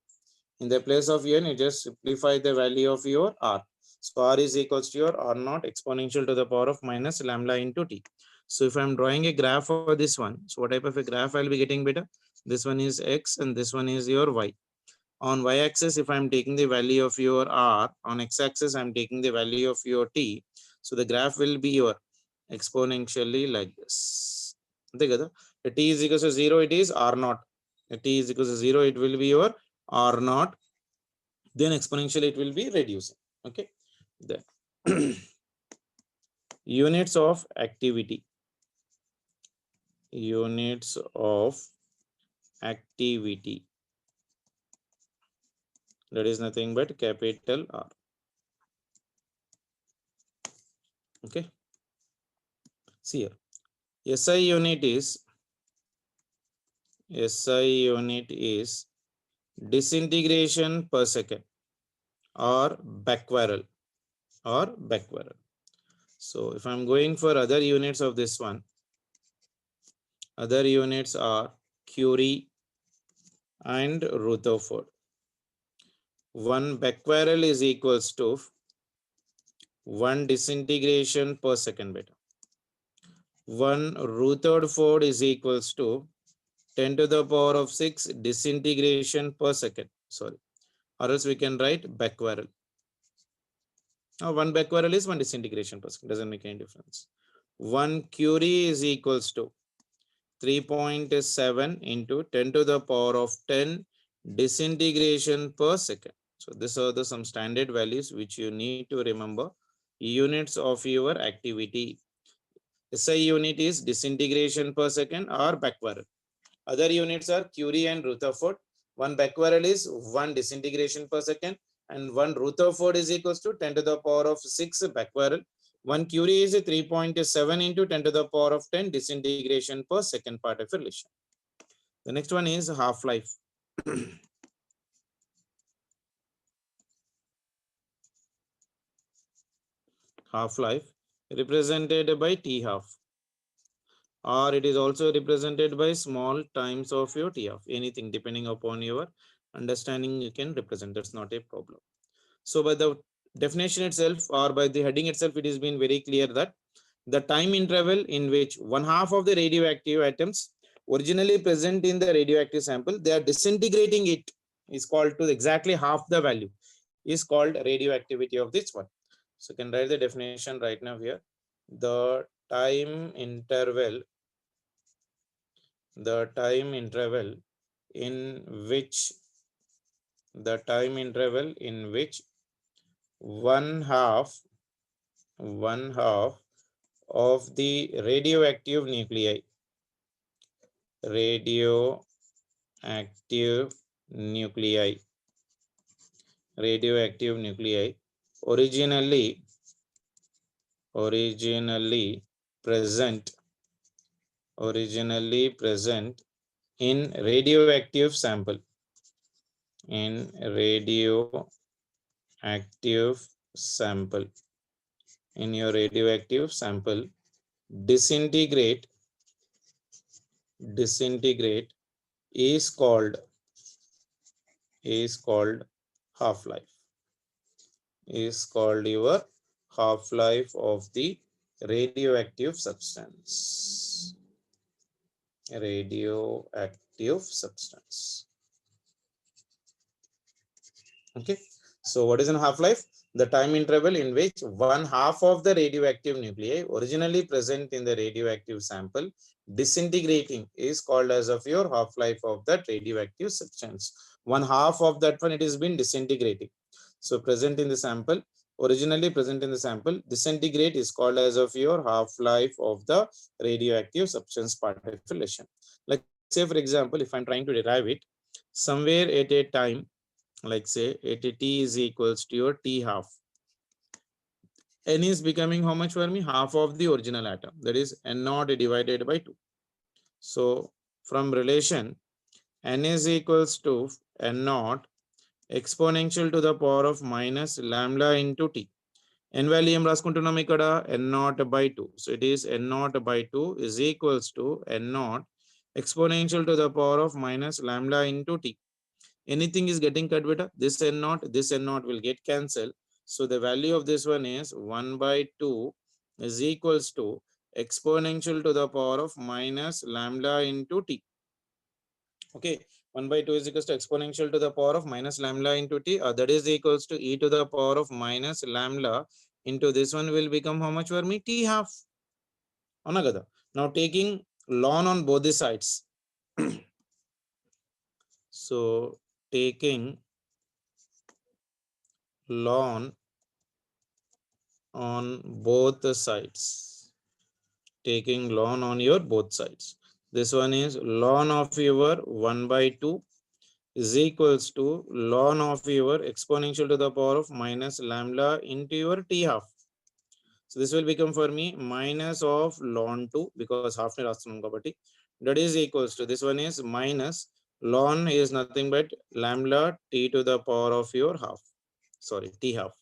In the place of n, you just simplify the value of your r. So r is equals to your r naught exponential to the power of minus lambda into t. So if I'm drawing a graph for this one, so what type of a graph I'll be getting better? This one is x and this one is your y. On y-axis, if I'm taking the value of your r, on x-axis, I'm taking the value of your t. So the graph will be your exponentially like this. The t is equals to 0, it is r naught. T is equals to 0, it will be your r naught. Then exponentially it will be reducing. Okay. Then units of activity. Units of activity. That is nothing but capital R. Okay. See here. SI unit is disintegration per second or Becquerel So if I'm going for other units of this one, other units are Curie and Rutherford. 1 Becquerel is equals to 1 disintegration per second beta. 1 Rutherford is equals to 10 to the power of 6 disintegration per second. Sorry. Or else we can write Becquerel. Now 1 Becquerel is 1 disintegration per second. Doesn't make any difference. 1 Curie is equals to 3.7 into 10 to the power of 10 disintegration per second. So these are the some standard values which you need to remember. Units of your activity. SI unit is disintegration per second or Becquerel. Other units are Curie and Rutherford. 1 Becquerel is 1 disintegration per second and 1 Rutherford is equals to 10 to the power of 6 Becquerel. 1 Curie is 3.7 into 10 to the power of 10 disintegration per second part of relation. The next one is half-life. Half-life represented by T half, or it is also represented by small times of your T half. Anything depending upon your understanding you can represent. That's not a problem. So by the definition itself or by the heading itself, it has been very clear that the time interval in which one half of the radioactive atoms originally present in the radioactive sample, they are disintegrating it is called to exactly half the value is called radioactivity of this one. So you can write the definition right now here. The time interval in which one half of the radioactive nuclei originally present in radioactive sample in your radioactive sample disintegrate is called half-life, is called your half-life of the radioactive substance. radioactive substance. Okay, so what is in half-life? The time interval in which one half of the radioactive nuclei originally present in the radioactive sample disintegrating is called as of your half-life of that radioactive substance. One half of that one, it has been disintegrating. So present in the sample, originally present in the sample, disintegrate is called as of your half-life of the radioactive substance particulation. Like say for example, if I'm trying to derive it, somewhere at a time, like say at t is equals to your t half, n is becoming how much for me? Half of the original atom, that is n naught divided by 2. So from relation n is equals to n naught exponential to the power of minus lambda into t. n value em raskuntunnam ikkada n naught by 2. So it is n naught by 2 is equals to n naught exponential to the power of minus lambda into t. Anything is getting cut beta, this n naught will get cancelled. So the value of this one is 1 by 2 is equals to exponential to the power of minus lambda into t. Okay, 1 by 2 is equals to exponential to the power of minus lambda into t, that is equals to e to the power of minus lambda into this one will become how much for me? T half. Anagada. Now taking ln on both the sides. So taking ln on both the sides, taking ln on your both sides, this one is ln of your 1 by 2 is equals to ln of your exponential to the power of minus lambda into your t half. So this will become for me minus of ln 2 because half ni rastunnam kabatti, that is equals to this one is minus ln is nothing but lambda t to the power of your half, sorry t half.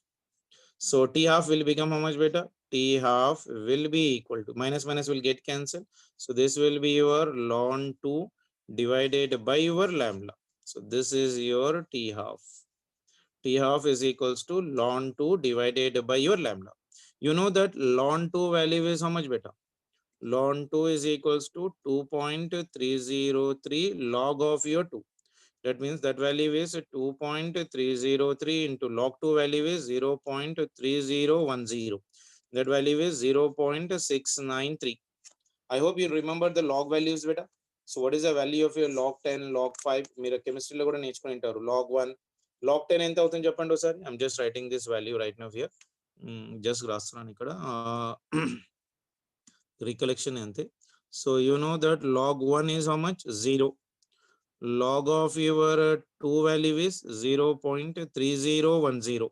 So t half will become how much beta? T half will be equal to minus minus will get cancelled. So this will be your ln 2 divided by your lambda. So this is your t half. T half is equals to ln 2 divided by your lambda. You know that ln 2 value is how much beta? Ln 2 is equals to 2.303 log of your 2. That means that value is 2.303 into log 2 value is 0.3010. That value is 0.693. I hope you remember the log values beta. So what is the value of your log 10, log 5? మీరు కెమిస్ట్రీలో కూడా నేర్చుకుని ఉంటారు. log 1, log 10 ఎంత అవుతుంది చెప్పండి ఒకసారి. I'm just writing this value right now here. Just రాస్తున్నాను ఇక్కడ. Recollection అంతే. So you know that log 1 is how much? 0. Log of your 2 value is 0.3010.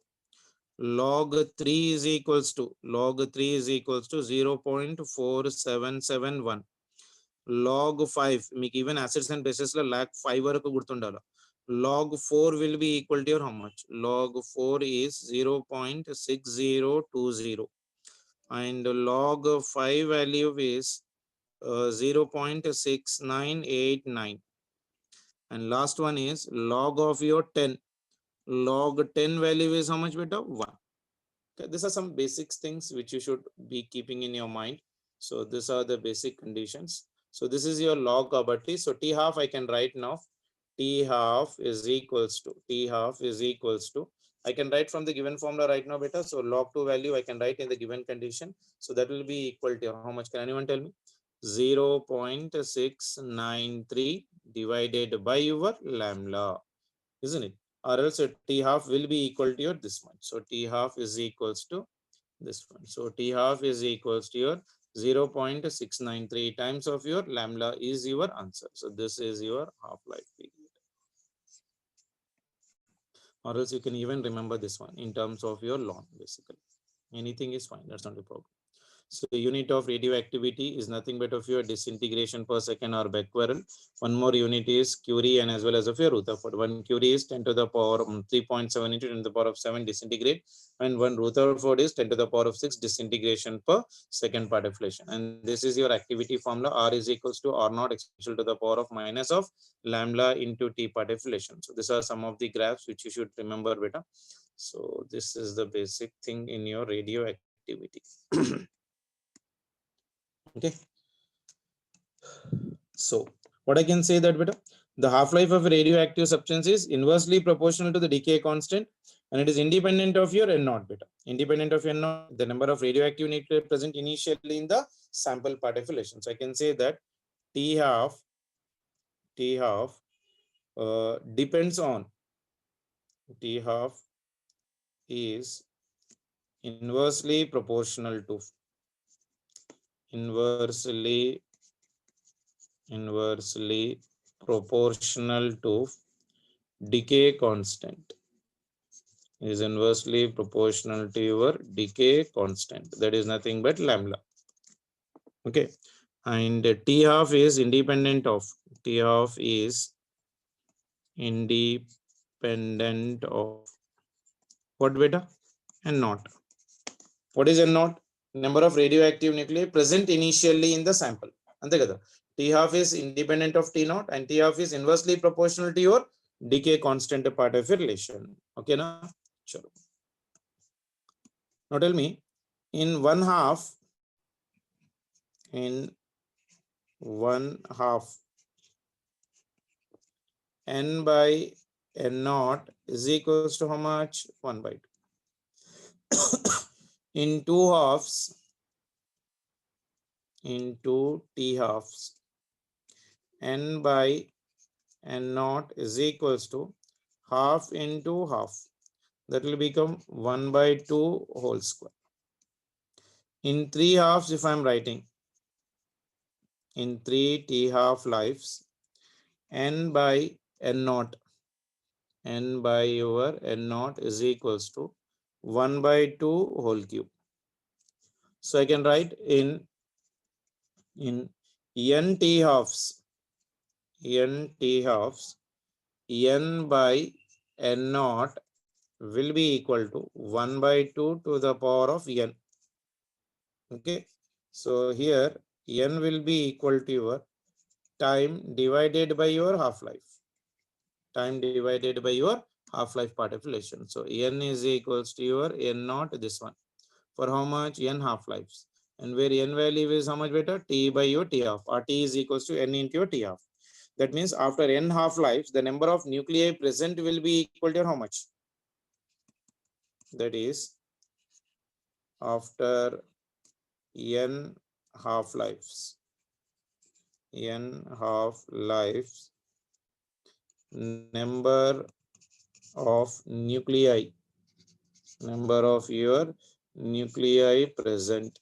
Log 3 is equals to 0.4771. log 5 మీకు ఈవెన్ యాసిడ్స్ అండ్ బేసెస్ లో log 5 వరకు గుర్తుండాలి. log 4 will be equal to your how much? log 4 is 0.6020 and log 5 value is 0.6989. And last one is log of your 10. Log 10 value is how much beta? 1. Okay, these are some basic things which you should be keeping in your mind. So these are the basic conditions. So this is your log kabatti. So t half I can write now. T half is equals to I can write from the given formula right now beta. So log 2 value I can write in the given condition. So that will be equal to how much? Can anyone tell me? 0.693 divided by your lambda, isn't it? Or else t half will be equal to your this much. So t half is equals to this one. So t half is equals to your 0.693 times of your lambda is your answer. So this is your half-life period. Or else you can even remember this one in terms of your ln basically. Anything is fine, that's not a problem. So unit of radioactivity is nothing but of your disintegration per second or becquerel. One more unit is Curie and as well as of your Rutherford. One Curie is 10 to the power 3.7 into 10 to the power of 7 disintegrate, and one Rutherford is 10 to the power of 6 disintegration per second particulation. And this is your activity formula. R is equals to R naught exponential to the power of minus of lambda into T particulation. So these are some of the graphs which you should remember beta. So this is the basic thing in your radioactivity. Okay. So what I can say that beta, the half-life of a radioactive substance is inversely proportional to the decay constant, and it is independent of your N naught beta. Independent of N naught, the number of radioactive nuclei present initially in the sample participation. So I can say that T half depends on T half is inversely proportional to inversely proportional to decay constant, is inversely proportional to your decay constant, that is nothing but lambda. Okay, and T half is independent of independent of what beta? N naught. What is N naught? Number of radioactive nuclei present initially in the sample. Ante kada. T half is independent of T naught and T half is inversely proportional to your decay constant part of your relation. Okay, na? Sure. Now tell me, in one half N by N naught is equals to how much? 1 by 2. In two halves, into T halves, N by N naught is equals to half into half. That will become 1 by 2 whole square. In three halves, if I am writing, in three T half lives, N by N naught, N by your N naught is equals to 1 by 2 whole cube. So I can write in N T halves, N by N naught will be equal to 1 by 2 to the power of N. Okay, so here N will be equal to your time divided by your half-life. Time divided by your half-life participation. So N is equals to your N naught, this one. For how much? N half-lives. And where N value is how much better? T by your T half, or T is equals to N into your T half. That means after N half-lives, the number of nuclei present will be equal to how much? That is, after N half-lives, number of nuclei, number of your nuclei present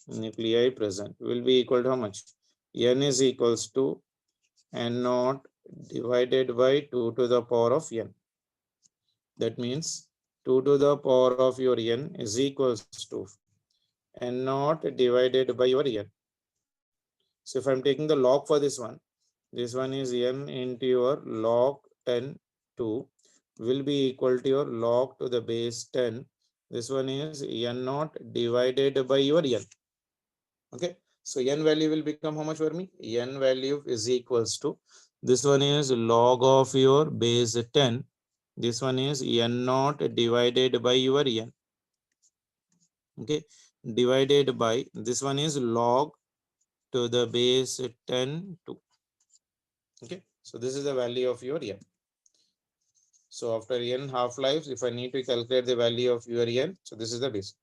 will be equal to how much? N is equals to N naught divided by 2 to the power of N. That means 2 to the power of your N is equals to N naught divided by your N. So if I'm taking the log for this one is N into your log 10 2 will be equal to your log to the base 10. This one is N naught divided by your N. Okay, so N value will become how much for me? N value is equals to, this one is log of your base 10. This one is N naught divided by your N. Okay, divided by, this one is log to the base 10 2. Okay, so this is the value of your N. So after N half-lives, if I need to calculate the value of your N, so this is the base.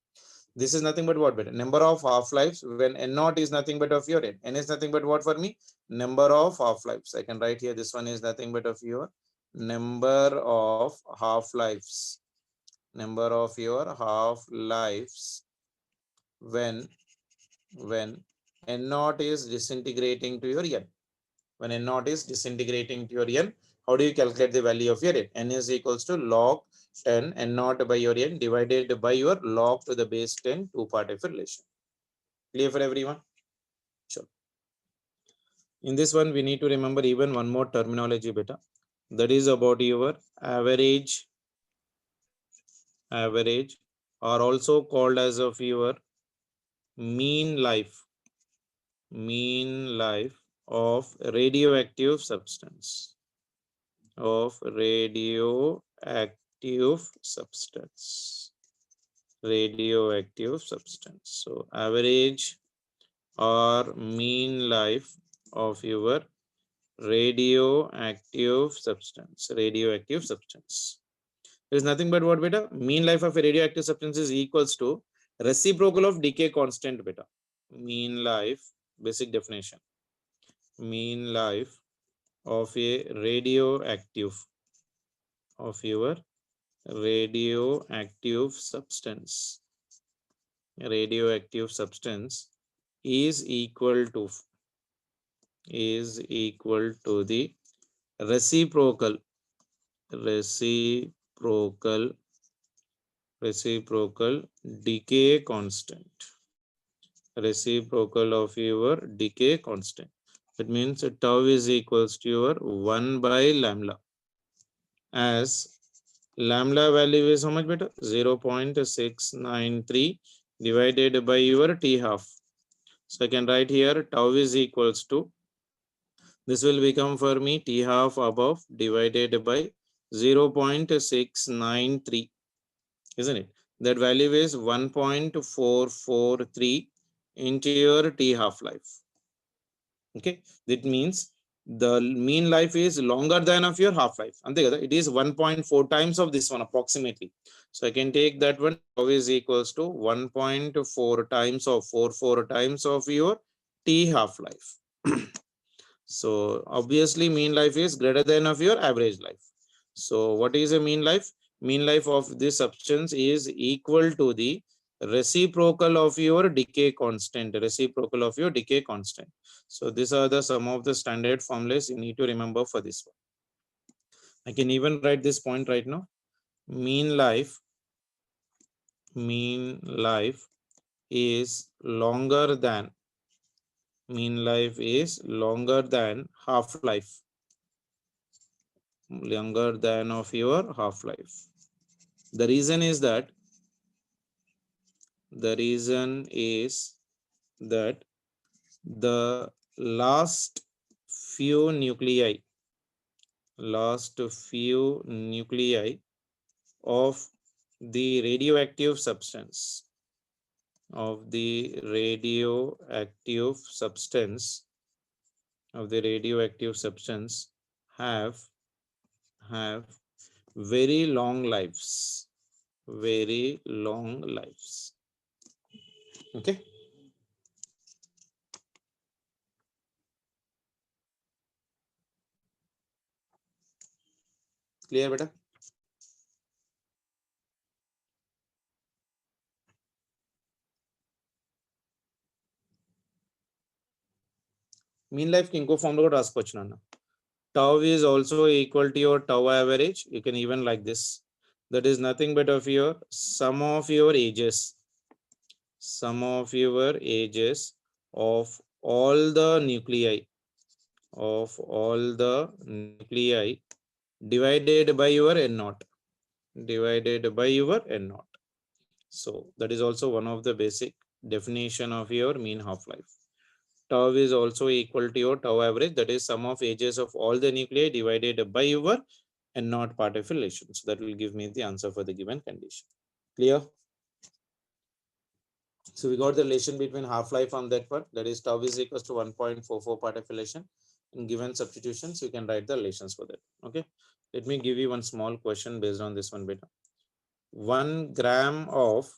This is nothing but what better? Number of half-lives when N naught is nothing but of your N. N is nothing but what for me? Number of half-lives. I can write here, this one is nothing but of your number of half-lives. Number of your half-lives when N naught is disintegrating to your N. When N naught is disintegrating to your N, how do you calculate the value of your N? N is equals to log 10 N naught by your N divided by your log to the base 10 two-part of relation. Clear for everyone? Sure. In this one, we need to remember even one more terminology beta. That is about your average, or also called as of your mean life of radioactive substance. So average or mean life of your radioactive substance. Radioactive substance. There is nothing but what, beta? Mean life of a radioactive substance is equals to reciprocal of decay constant, beta. Mean life, basic definition. Mean life of a radioactive, of your radioactive substance. Radioactive substance is equal to the reciprocal decay constant. Reciprocal of your decay constant. That means tau is equals to your 1 by lambda. As lambda value is how much, beta? 0.693 divided by your t half. So I can write here tau is equals to, this will become for me t half above divided by 0.693, isn't it? That value is 1.443 into your t half life. Okay, that means the mean life is longer than of your half life. And it is 1.4 times of this one approximately. So I can take that one, tau is equals to 1.4 times of 4 times of your t half life. So obviously mean life is greater than of your average life. So what is a mean life? Mean life of this substance is equal to the reciprocal of your decay constant. Reciprocal of your decay constant. So these are the some of the standard formulas you need to remember for this one. I can even write this point right now. Mean life is longer than half life. Longer than of your half life. The reason is that the last few nuclei of the radioactive substance have very long lives. Okay. Clear, beta? Mean life ఇంకో form లో కూడా రాసుకోవచ్చు నాన్న. Tau is also equal to your tau average. You can even like this. That is nothing but of your sum of your ages of all the nuclei divided by your n naught. So that is also one of the basic definition of your mean half-life. Tau is also equal to your tau average, that is sum of ages of all the nuclei divided by your n naught part of relation. So that will give me the answer for the given condition. Clear? So we got the relation between half-life on that part, that is tau is equals to 1.44 part of relation. In given substitutions, you can write the relations for that. Okay, let me give you one small question based on this one, beta. 1 gram of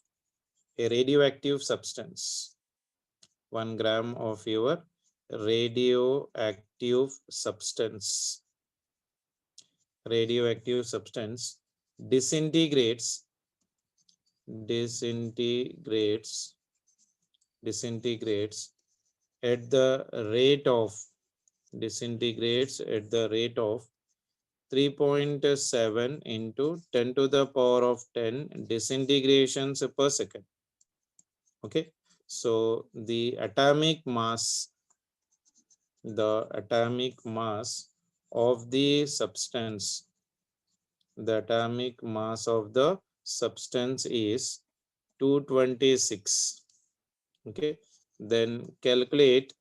a radioactive substance, 1 gram of your radioactive substance disintegrates at the rate of 3.7 into 10 to the power of 10 disintegrations per second. Okay, so the atomic mass of the substance is 226. Okay, then calculate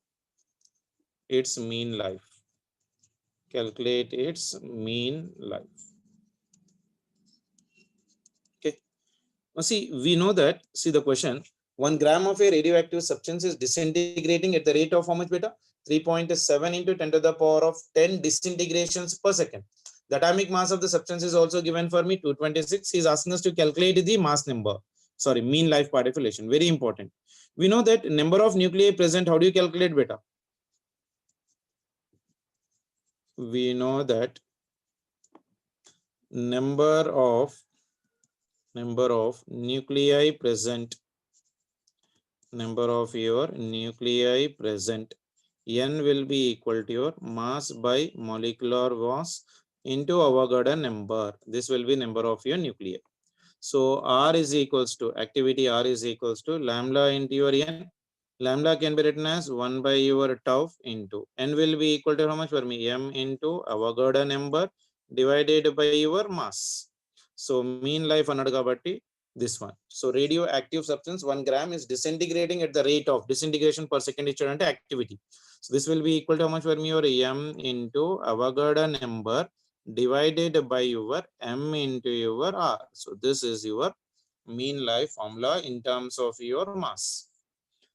its mean life. Okay, now see, we know that, see the question, 1 gram of a radioactive substance is disintegrating at the rate of how much, beta? 3.7 into 10 to the power of 10 disintegrations per second. The atomic mass of the substance is also given for me 226. He is asking us to calculate the mass number. Sorry, mean life particle relation. Very important. We know that number of nuclei present. How do you calculate beta? We know that number of nuclei present, number of your nuclei present, n will be equal to your mass by molecular mass into Avogadro number. This will be number of your nuclei. So R is equals to activity, R is equals to lambda into your n. Lambda can be written as 1 by your tau into n will be equal to how much for me? M into Avogadro number divided by your mass. So mean life another kabatti this one. So radioactive substance 1 gram is disintegrating at the rate of disintegration per second and activity. So this will be equal to how much for me? Your M into Avogadro number divided by your M into your R. So this is your mean life formula in terms of your mass.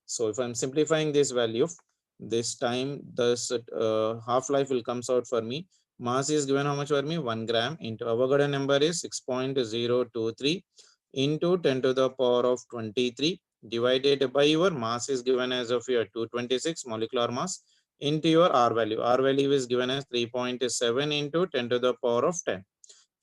So if I'm simplifying this value, this time this half-life will comes out for me. Mass is given how much for me? 1 gram into Avogadro number is 6.023 into 10 to the power of 23 divided by your mass is given as of your 226 molecular mass into your R value. R value is given as 3.7 into 10 to the power of 10. If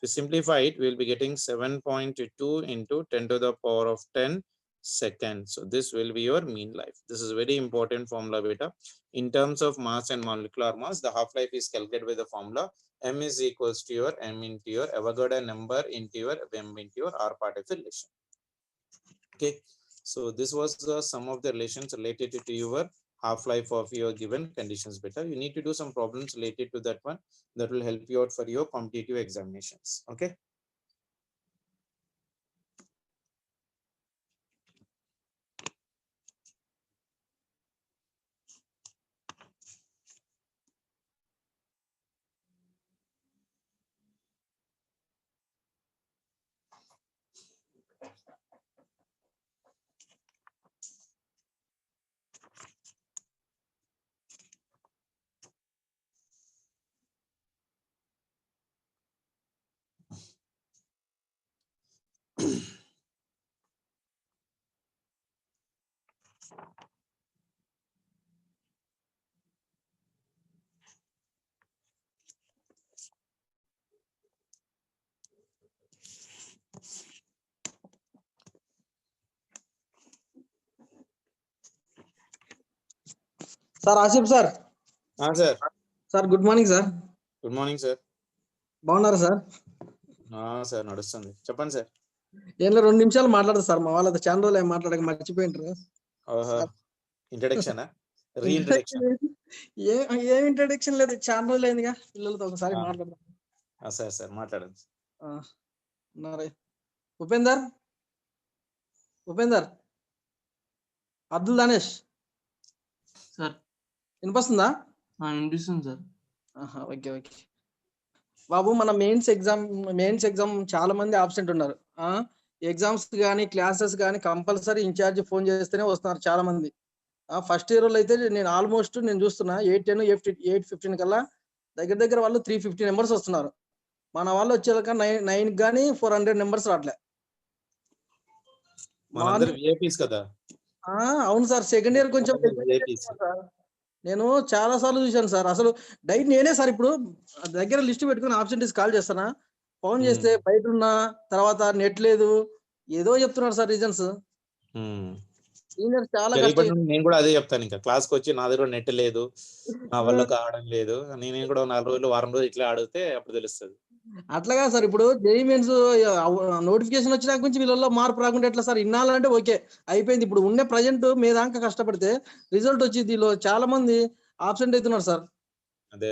we simplify it, we'll be getting 7.2 into 10 to the power of 10 seconds. So this will be your mean life. This is very important formula beta. In terms of mass and molecular mass, the half-life is calculated with the formula M is equals to your M into your Avogadro number into your M into your R particle relation. Okay, so this was some of the relations related to your half-life of your given conditions beta. You need to do some problems related to that one that will help you out for your competitive examinations. Okay. Sir Asif sir sir sir good morning sir. Good morning sir. బాగున్నారా sir? Sir నడుస్తుంది, చెప్పండి sir. ఏం 2 నిమిషాలు మాట్లాడదు sir, మా వాళ్ళతో చాలా రోజులు మాట్లాడక మర్చిపోయింటారు. ఇంట్రడక్షన్ రీఇంట్రడక్షన్ ఏం ఇంట్రడక్షన్ లేదు, చాలా రోజులు అయిందిగా, పిల్లలతో ఒకసారి మాట్లాడదాం. సార్ మాట్లాడండి. ఉపేందర్ అబ్దుల్ దానేష్ సార్ వినిపిస్తుందా? వినిపిస్తుంది సార్. ఓకే ఓకే బాబు, మన మెయిన్స్ ఎగ్జామ్ చాలా మంది ఆబ్సెంట్ ఉన్నారు. ఎగ్జామ్స్ కానీ క్లాసెస్ కానీ కంపల్సరీ ఇన్ఛార్జ్ ఫోన్ చేస్తేనే వస్తున్నారు చాలా మంది. ఫస్ట్ ఇయర్ అయితే నేను ఆల్మోస్ట్ చూస్తున్నా 8:10 8:15 కల్లా దగ్గర వాళ్ళు 350 మెంబర్స్ వస్తున్నారు. మన వాళ్ళు వచ్చేదాకా 9 కానీ 400 మెంబర్స్ రావట్లే. అవును సార్, సెకండ్ ఇయర్ కొంచెం నేను చాలా సార్లు చూశాను సార్. అసలు డైట్ నేనే సార్ ఇప్పుడు దగ్గర లిస్ట్ పెట్టుకుని ఆబ్సెంటీస్ కాల్ చేస్తానా, ఫోన్ చేస్తే బయట ఉన్నా, తర్వాత నెట్ లేదు, ఏదో చెప్తున్నారు సార్ రీజన్స్. చాలా నేను కూడా అదే చెప్తాను, ఇంకా క్లాస్ కి వచ్చి నా దగ్గర నెట్ లేదు, నా వల్ల కావడం లేదు, నేను కూడా 4 రోజులు వారం రోజులు ఇట్లా అడిగితే అప్పుడు తెలుస్తుంది. అట్లాగా సార్, ఇప్పుడు జేఈ మెయిన్స్ నోటిఫికేషన్ వచ్చినా గురించి వీళ్ళలో మార్పు రాకుండా ఎట్లా సార్? ఇన్నాళ్ళంటే ఓకే అయిపోయింది, ఇప్పుడు ఉండే ప్రజెంట్ మీ దాకా కష్టపడితే రిజల్ట్ వచ్చి దీనిలో చాలా మంది ఆబ్సెంట్ అవుతున్నారు సార్. అదే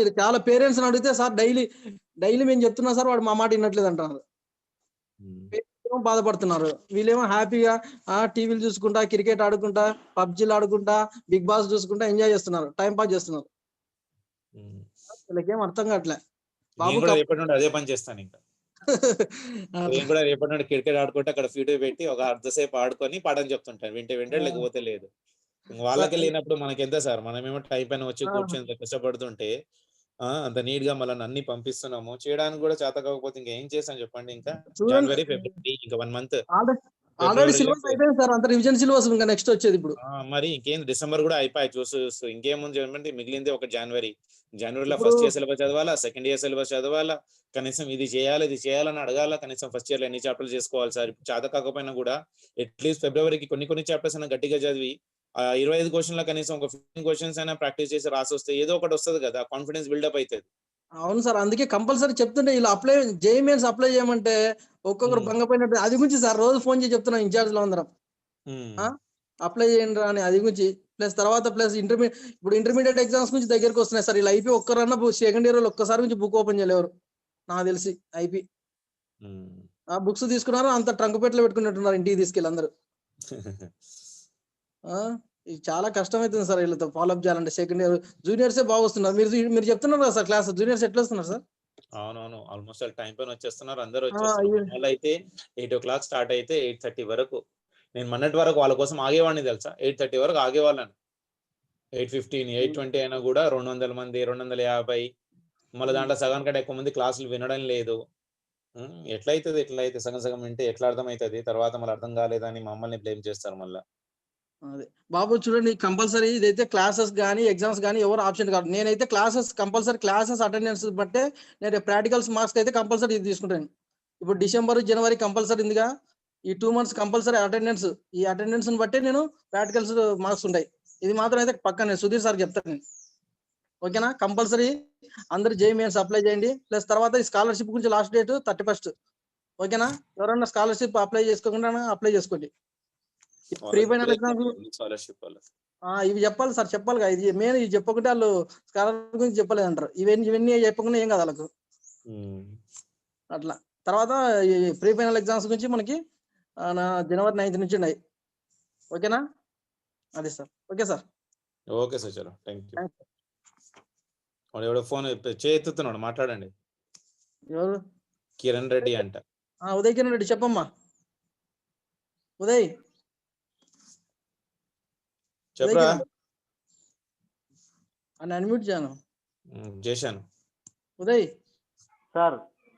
ఇది చాలా పేరెంట్స్ అడిగితే సార్ డైలీ మేము చెప్తున్నా సార్, వాడు మా మాట వినట్లేదు అంటున్నారు. బాధపడుతున్నారు, వీళ్ళేమో హ్యాపీగా టీవీలు చూసుకుంటా, క్రికెట్ ఆడుకుంటా, పబ్జీలు ఆడుకుంటా, బిగ్ బాస్ చూసుకుంటా ఎంజాయ్ చేస్తున్నారు, టైం పాస్ చేస్తున్నారు. వీళ్ళకేం అర్థం కావట్లే. అదే పని చేస్తాను, ఇంకా నేను కూడా రేపటి నుండి క్రికెట్ ఆడుకుంటే అక్కడ ఫీడ్ పెట్టి ఒక అర్ధసేపు ఆడుకొని పాఠం చెప్తుంటాను, వింటే లేకపోతే లేదు. వాళ్ళకే సార్ లేనప్పుడు మనకెంత సార్? మనమేమో టైం పైన వచ్చి ఆ! కూర్చొని ఇంత కష్టపడుతుంటే అంత నీట్‌గా మళ్ళని అన్ని పంపిస్తున్నాము. చేయడానికి గూడా చేత కాకపోతే ఇంకేం చేస్తాం చెప్పండి ఇంకా? చూడండి జనవరి, ఫిబ్రవరి ఇంకా 1 మంత్. ఆల్రెడీ ఆల్రెడీ ఫిబ్రవరిలో సిలబస్ అయిపోయింది సార్. అంత రివిజన్ సిలబస్ ఇంకా నెక్స్ట్ వచ్చేది ఇప్పుడు. మరి ఇంకేంది డిసెంబర్ గూడా అయిపాయే చూస్తూ చూస్తూ. ఇంకేముంది చెప్పండి మిగిలింది ఒక జనవరి. జనవరిలో ఇప్పుడు ఫస్ట్ ఇయర్ సిలబస్ చదవాలా, సెకండ్ ఇయర్ సిలబస్ చదవాలా, కనీసం ఇది చేయాలి, ఇది చేయాలని అడగాలా, కనీసం ఫస్ట్ ఇయర్‌లో ఎన్ని చాప్టర్‌లు చేసుకోవాలి సార్. ఇప్పుడు చేత కాకపోయినా గూడా అట్‌లీస్ట్ ఫిబ్రవరికి కొన్ని చాప్టర్స్ అయినా గట్టిగా చదివి 25 క్వెషన్‌లో కనీసం ఒక 15 క్వెషన్స్ అయినా ప్రాక్టీస్ చేసి రాసొస్తే ఏదో ఒకటి వస్తది గదా! కాన్ఫిడెన్స్ బిల్డప్ అయితది. అవును సార్. అందుకే కంపల్సరీ చెప్తుంటే ఇలా జేఈఈ మెయిన్స్ అప్లై చేయమంటే ఒక్కొక్కరు హ్మ్. భంగపోయినట్టు అది గురించి సార్ రోజు ఫోన్ చేసి చెప్తున్నాం ఇన్‌చార్జ్‌లో అందరం. హ్మ్. ఆ! అప్లై చేయండిరా అని అది గురించి. ప్లస్ ఇప్పుడు ఇంటర్మీడియేట్ ఎగ్జామ్స్ గురించి దగ్గరికొస్తున్నాయి సార్. ఇలా అయిపోయి ఒక్కరన్నా సెకండ్ ఇయరోళ్ళు ఒక్కసారి నుంచి బుక్ ఓపెన్ చేయలే ఎవరు. నాకు తెలిసి ఐపీ. హ్మ్. ఆ బుక్స్ తీసుకున్నారు అంత ట్రంక్ పెట్టెలో పెట్టుకున్నట్టున్నారు ఇంటికి తీసుకెళ్ళి అందరూ. ఆ! ఇది చాలా కష్టమైతుంది సార్ ఈళ్ళతో ఫాలో అప్ చేయాలంటే సెకండ్ ఇయర్ జూనియర్సే బాగొస్తున్నారు. మీరు చెప్తున్నారు కదా సార్ క్లాస్ జూనియర్స్ ఎట్లొస్తున్నారు సార్? అవునవును. ఆల్‌మోస్ట్ ఆల్ టైమ్ పైన వచ్చేస్తున్నారు. అందరూ ఆ! వచ్చేస్తున్నారు. ఇ మనోళ్ళైతే 8:00 స్టార్ట్ అయితే 8:30 వరకు. నేను మొన్నటి వరకు వాళ్ళ కోసం ఆగేవాడిని తెలుసా? 8:30 వరకు ఆగేవాళ్ళను. 8:15, 8:20 అయినా గూడా 200 మంది, 250 మళ్ళా హ్మ్. దాంట్లో సగానికంటే కంటే ఎక్కువ మంది క్లాసులు వినడం లేదు. ఎట్లయితే సగం సగం వింటే ఎట్లా అర్థమైతది? తర్వాత మళ్ళీ అర్థం కాలేదని మమ్మల్ని బ్లేమ్ చేస్తారు మళ్ళా. అదే. బాబు చూడండి కంపల్సరీ ఇదైతే క్లాసెస్ గాని, ఎగ్జామ్స్ గాని ఎవరు ఆబ్సెంట్ కాదు. నేనైతే క్లాసెస్ అటెండెన్స్ బట్టే నేను ప్రాక్టికల్స్ మార్క్స్ అయితే కంపల్సరీ ఇది తీసుకుంటాను. ఇప్పుడు డిసెంబర్, జనవరి కంపల్సరీ ఉందిగా. ఈ 2 మంత్స్ కంపల్సరీ అటెండెన్స్. ఈ అటెండెన్స్‌ని బట్టే నేను ప్రాక్టికల్స్ మార్క్స్ ఉంటాయి. ఇది మాత్రం అయితే పక్కా నేను సుధీర్ సార్‌కి చెప్తాను నేను. ఓకేనా? కంపల్సరీ అందరూ జేఈఈ మెయిన్స్ అప్లై చేయండి. ప్లస్ తర్వాత ఈ స్కాలర్‌షిప్ గురించి లాస్ట్ డేట్ 31. ఓకేనా? ఎవరన్నా స్కాలర్‌షిప్ అప్లై చేసుకోకుండా అప్లై చేసుకోండి. ప్రీ వాళ్ళకి ఫైనల్ ఇప్పుడే ఎగ్జామ్స్ స్కాలర్‌షిప్ వాళ్ళకి. ఇవి చెప్పాలి సార్ చెప్పాలిగా. ఇది మెయిన్ ఇది చెప్పకుంటే ఆళ్ళు స్కాలర్ గురించి చెప్పలేదంటారు. ఇవన్నీ చెప్పకుండా ఏం కాదు ఆళ్ళకు. హ్మ్. అట్లా. తర్వాత ఈ ప్రీ ఫైనల్ ఎగ్జామ్స్ గురించి మనకి జనవరి 9 నుంచి ఉన్నాయి. ఓకేనా? అది sir. Okay sir. Okay sir. చలో. Thank you. థాంక్స్. వాడెవడో ఫోన్ చేయెత్తుతున్నాడు మాట్లాడండి. ఎవరు? కిరణ్ రెడ్డి అంట. ఉదయ్ కిరణ్ రెడ్డి చెప్పమ్మా. ఉదయ్. ఉదయ్ చెప్పురా? కిరణ్. అన్మ్యూట్ చేయను. చేశాను. ఉదయ్ సార్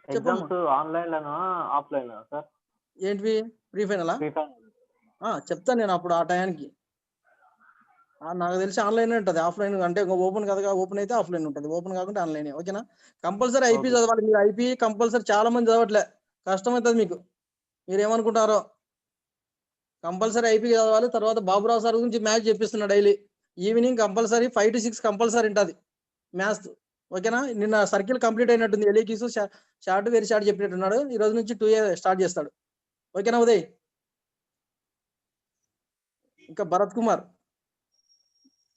చెప్పమ్మా. ఎగ్జామ్స్ ఆన్‌లైన్‌లోనా? ఆఫ్‌లైనా సార్? ఏంటివి? ప్రీ ఫైనలా? Pre final. చెప్తాను నేను అప్పుడు ఆ టయానికి. నాకు తెలిసి ఆన్‌లైనే ఉంటది. ఆఫ్‌లైన్ అంటే ఓపెన్ కాదుగా. ఓపెన్ అయితే ఆఫ్‌లైన్ ఉంటది. ఓపెన్ కాకుంటే ఆన్‌లైనే. ఓకేనా? Compulsory IP okay. చదవాలి. మీరు ఐపీ కంపల్సరీ చాలా మంది చదవట్లే. కష్టమైతది మీకు. మీరేమనుకుంటారో? కంపల్సరీ ఐపీ చదవాలి. తర్వాత బాబురావు సార్ గురించి మ్యాథ్స్ చెప్పిస్తున్నా డైలీ. ఈవినింగ్ కంపల్సరీ 5-6 కంపల్సరీ ఉంటది మ్యాథ్స్. ఓకేనా? నిన్న సర్కిల్ కంప్లీట్ అయినట్టుంది. ఎలీకీసు షార్ట్ వెరీ షార్ట్ చెప్పినట్టున్నాడు. ఈ రోజు నుంచి 2A స్టార్ట్ చేస్తాడు. ఓకేనా ఉదయ్? ఇంకా భరత్ కుమార్.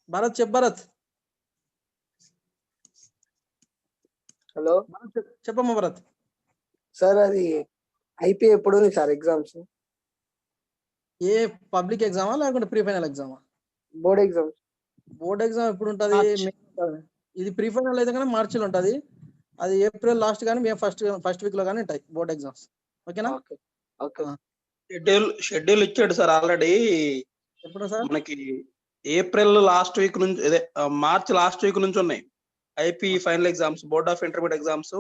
భరత్. హలో చెప్పమ్మా భరత్. సార్, అది ఐపీ ఎప్పుడు ఉంది సార్ ఎగ్జామ్స్? ఏ పబ్లిక్ ఎగ్జామా లేకుంటే ప్రీ ఫైనల్ ఎగ్జామా? Board exams. బోర్డ్ ఎగ్జామ్ ఎప్పుడు ఉంటది? మార్చ్. మే ఉంటది. ఇది ప్రీ ఫైనల్ అయితే కనుక మార్చిలో ఉంటది. అది ఏప్రిల్ లాస్ట్ గాని మే ఫస్ట్ వీక్ లో గాని ఉంటాయి బోర్డ్ ఎగ్జామ్స్. ఓకేనా? ఓకే. ఓకే. ఆ. షెడ్యూల్ ఇచ్చాడు సార్ ఆల్రెడీ. ఎప్పుడు సార్? మనకి ఏప్రిల్ లాస్ట్ వీక్ నుంచి అదే మార్చ్ లాస్ట్ వీక్ నుంచి ఉన్నాయి IP final exams, board of intermediate exams.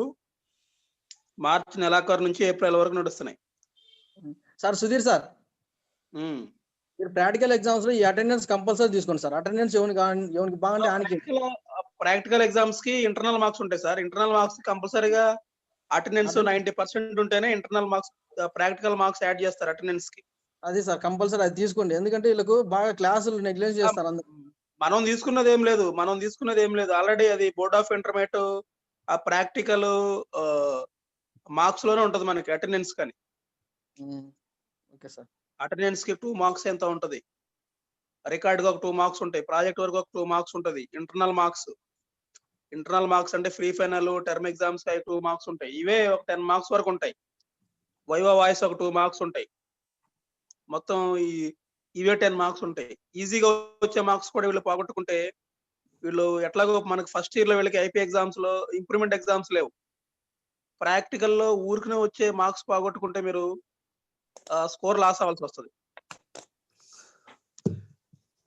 March నెలాఖరు నుంచి ఏప్రిల్ వరకు నడుస్తున్నాయి. సార్ సుధీర్ సార్, ఉమ్. మీరు ప్రాక్టికల్ ఎగ్జామ్స్ లో ఈ అటెండెన్స్ కంపల్సరీ తీసుకోండి సార్. అటెండెన్స్ ఎవరికి బాగుంటే ఆనికి. ప్రాక్టికల్ ఎగ్జామ్స్ కి ఇంటర్నల్ మార్క్స్ ఉంటాయి సార్. ఇంటర్నల్ మార్క్స్ కంపల్సరీగా అటెండెన్స్ 90% ఉంటేనే internal marks, practical marks add చేస్తారు అటెండెన్స్ కి. అది సార్ కంపల్సరీ అది తీసుకోండి. ఎందుకంటే వీళ్ళకు బాగా క్లాసులు నెగ్లెక్ట్ చేస్తారు అందరు. మనం తీసుకున్నది ఏం లేదు. ఆల్రెడీ అది బోర్డ్ ఆఫ్ ఇంటర్మీడియట్ ఆ ప్రాక్టికల్ మార్క్స్ లోనే ఉంటది మనకి అటెండెన్స్ కానీ. Okay sir. అటెండెన్స్ కి 2 మార్క్స్ ఎంత ఉంటది, రికార్డ్ గా ఒక 2 మార్క్స్ ఉంటాయి, ప్రాజెక్ట్ వరకు ఒక 2 మార్క్స్ ఉంటది. ఇంటర్నల్ మార్క్స్ అంటే free final, term exams 2 marks ఉంటాయి. ఇవే ఒక 10 మార్క్స్ వరకు ఉంటాయి. వైవా వాయిస్ ఒక 2 మార్క్స్ ఉంటాయి. మొత్తం ఇవే 10 మార్క్స్ ఉంటాయి. ఈజీగా వచ్చే మార్క్స్ కూడా వీళ్ళు పోగొట్టుకుంటే, వీళ్ళు ఎట్లాగో మనకి ఫస్ట్ ఇయర్ లో వీళ్ళకి ఐపీ ఎగ్జామ్స్ లో ఇంప్రూవ్మెంట్ ఎగ్జామ్స్ లేవు. ప్రాక్టికల్ లో ఊరికనే వచ్చే మార్క్స్ పోగొట్టుకుంటే మీరు స్కోర్ లాస్ అవ్వాల్సి వస్తుంది.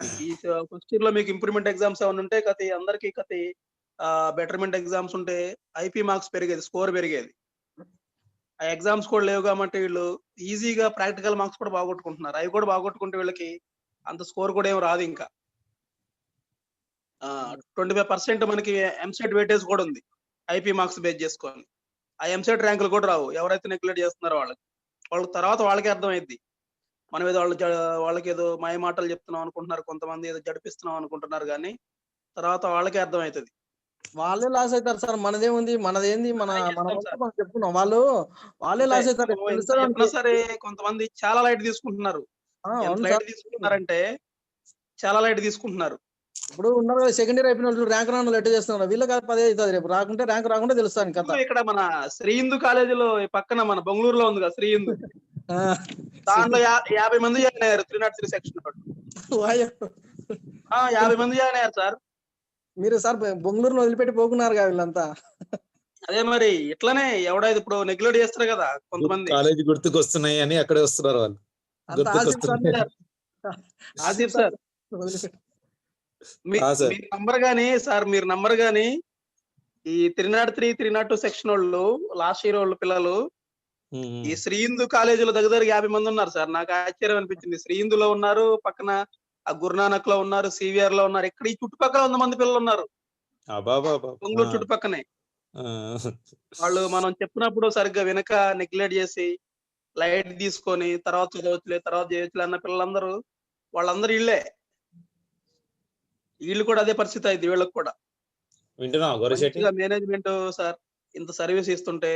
ఈ ఫస్ట్ ఇయర్ లో మీకు ఇంప్రూవ్మెంట్ ఎగ్జామ్స్ ఏమైనా ఉంటే అందరికి బెటర్మెంట్ ఎగ్జామ్స్ ఉంటే ఐపీ మార్క్స్ పెరిగేది, స్కోర్ పెరిగేది. ఆ ఎగ్జామ్స్ కూడా లేవు కాబట్టి వీళ్ళు ఈజీగా ప్రాక్టికల్ మార్క్స్ కూడా బాగొట్టుకుంటున్నారు. అవి కూడా బాగొట్టుకుంటే వీళ్ళకి అంత స్కోర్ కూడా ఏం రాదు. ఇంకా 25% మనకి ఎంసెట్ వెయిటేజ్ కూడా ఉంది ఐపీ మార్క్స్ బేస్ చేసుకొని. ఆ ఎంసెట్ ర్యాంకులు కూడా రావు ఎవరైతే నెగ్లెక్ట్ చేస్తున్నారో వాళ్ళకి తర్వాత వాళ్ళకే అర్థమైంది. మనం ఏదో వాళ్ళకి ఏదో మాయ మాటలు చెప్తున్నాం అనుకుంటున్నారు, కొంతమంది ఏదో జడిపిస్తున్నాం అనుకుంటున్నారు, కానీ తర్వాత వాళ్ళకే అర్థమవుతుంది. వాళ్ళే లాస్ అవుతారు సార్. మనదేముంది, మనదేంది, మన మనం చెప్పుకున్నాం, వాళ్ళే లాస్ అవుతారు. చెప్పినా సరే కొంతమంది చాలా లైట్ తీసుకుంటున్నారు. ఎంత లైట్ తీసుకుంటున్నారంటే చాలా లైట్ తీసుకుంటున్నారు. ఇప్పుడు ఉన్నారు సెకండ్ ఇయర్ అయిపోయిన వాళ్ళు ర్యాంక్ రాను లెటర్ చేస్తున్నారు. వీళ్ళకి 10 అవుతుంది, రేపు రాకుంటే ర్యాంక్ రాకుండా తెలుస్తాను కదా. ఇక్కడ మన శ్రీ హిందూ కాలేజీలో పక్కన మన బెంగళూరులో ఉంది కదా శ్రీ హిందూ, దాంట్లో 50 మంది జాయిన్ అయ్యారు 303 సెక్షన్. 50 మంది జాయిన్ అయ్యారు సార్. మీరు సార్ బెంగళూరులో వదిలిపెట్టి పోకున్నారు కదా వీళ్ళంతా. అదే మరి ఇట్లానే ఎవడైతే ఇప్పుడు నెగ్లెక్ట్ చేస్తారు కదా కొంతమంది. కాలేజీ గుర్తుకు వస్తున్నాయి అని అక్కడే వస్తున్నారు వాళ్ళు. ఆసిఫ్ సార్ మీరు నంబర్ గాని ఈ 303, 302 సెక్షన్ వాళ్ళు లాస్ట్ ఇయర్ వాళ్ళు పిల్లలు ఈ శ్రీ హిందూ కాలేజీలో దగ్గర 50 మంది ఉన్నారు సార్. నాకు ఆశ్చర్యం అనిపించింది. శ్రీ హిందూలో ఉన్నారు, పక్కన ఆ గురునానక్ లో ఉన్నారు, సివిఆర్ లో ఉన్నారు, ఇక్కడ ఈ చుట్టుపక్కల 100 మంది పిల్లలు ఉన్నారు బెంగళూరు చుట్టుపక్కనే. వాళ్ళు మనం చెప్పినప్పుడు సరిగ్గా వెనక నెగ్లెక్ట్ చేసి లైట్ తీసుకొని తర్వాత చదవచ్చులే తర్వాత చేయొచ్చులే అన్న పిల్లలందరూ వాళ్ళందరూ వీళ్ళు కూడా అదే పరిస్థితి అయింది వీళ్ళకి కూడా. మేనేజ్మెంట్ సార్ ఇంత సర్వీస్ ఇస్తుంటే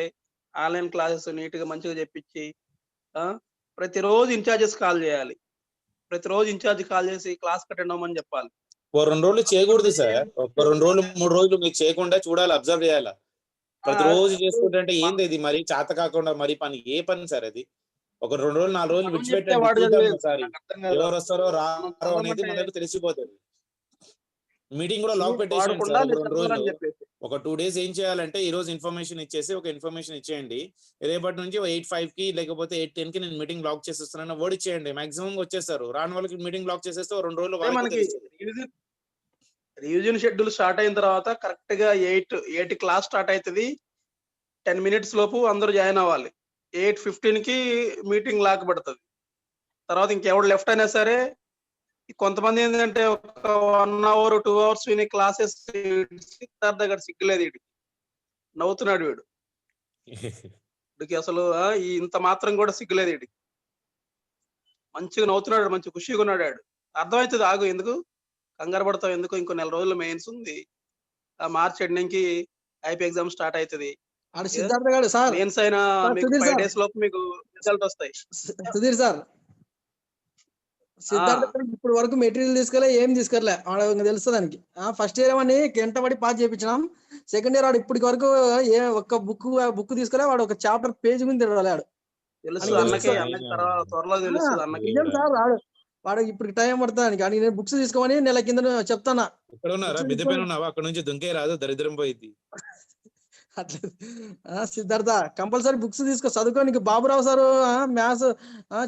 ఆన్లైన్ క్లాసెస్ నీట్ గా మంచిగా చెప్పించి ప్రతిరోజు ఇన్ఛార్జెస్ కాల్ చేయాలి. ప్రతిరోజు ఇన్ఛార్జ్ కాల్ చేసి క్లాస్ అటెండ్ అవ్వమని చెప్పాలి. 2 రోజులు చేయకూడదు సార్. 2 రోజులు 3 రోజులు మీకు చేయకుండా చూడాలి, అబ్జర్వ్ చేయాలి. ప్రతిరోజు చేసుకుంటే ఏంది ఇది మరి చేత కాకుండా మరి పని ఏ పని సార్ అది? ఒక 2 రోజులు 4 రోజులు విడిచిపెట్టండి. ఎవరు వస్తారో రారో అనేది మనకు తెలిసిపోతుంది. మీటింగ్ కూడా లాక్ పెట్టేసేయండి సార్. 2 రోజులు ఒక 2 డేస్ ఏం చేయాలంటే ఈ రోజు ఇన్ఫర్మేషన్ ఇచ్చేసి ఒక ఇన్ఫర్మేషన్ ఇచ్చేయండి. రేపటి నుంచి 8:05 కి లేకపోతే 8:10 కి నేను మీటింగ్ లాక్ చేసేస్తున్నాను వర్డ్ ఇచ్చేయండి. మాక్సిమం వచ్చేస్తారు. రాని వాళ్ళకి మీటింగ్ లాక్ చేసేస్తే 2 రోజులు రివిజన్ షెడ్యూల్ స్టార్ట్ అయిన తర్వాత కరెక్ట్ గా 8 క్లాస్ స్టార్ట్ అవుతుంది. 10 minutes లోపు అందరూ జాయిన్ అవ్వాలి. 8:15 కి మీటింగ్ లాక్ పడుతుంది. తర్వాత ఇంకెవడు లెఫ్ట్ అయినా సరే కొంతమంది ఏంటంటే ఒక 1 hour 2 hours విని క్లాసెస్ దగ్గర సిగ్గులేదు, వీడికి నవ్వుతున్నాడు వీడికి అసలు ఇంత మాత్రం కూడా సిగ్గులేదు వీడికి. మంచిగా నవ్వుతున్నాడు, మంచి ఖుషిగా ఉన్నాడు. అర్థమవుతుంది ఆగు, ఎందుకు కంగారు పడతావు, ఎందుకు ఇంకో 4 రోజులు మెయిన్స్ ఉంది. మార్చ్ ఎండింగ్ కి ఐపీ ఎగ్జామ్ స్టార్ట్ అవుతుంది. మెయిన్స్ అయినా మీకు 5 days లోపు మీకు రిజల్ట్ వస్తాయి. సుధీర్ సార్ సిద్ధార్థ ఇప్పుడు వరకు మెటీరియల్ తీసుకెళ్ళే ఏం తీసుకెళ్ళలే, తెలుస్తుంది దానికి. ఫస్ట్ ఇయర్ ఏమని గంటబడి పాస్ చేయించినాం. సెకండ్ ఇయర్ వాడు ఇప్పటి వరకు ఒక్క బుక్ తీసుకెళ్ళా, వాడు ఒక చాప్టర్ పేజ్ మీద తిరగలేడు. సార్ వాడు ఇప్పుడు టైం పడుతుంది అని నేను బుక్స్ తీసుకోమని నెల కింద చెప్తానా. అక్కడ నుంచి దుంకే రాదు, దరిద్రం పోయింది. అట్లా సిద్ధార్థ కంపల్సరీ బుక్స్ తీసుకో, చదువుకో. నీకు బాబురావు సార్ మ్యాథ్స్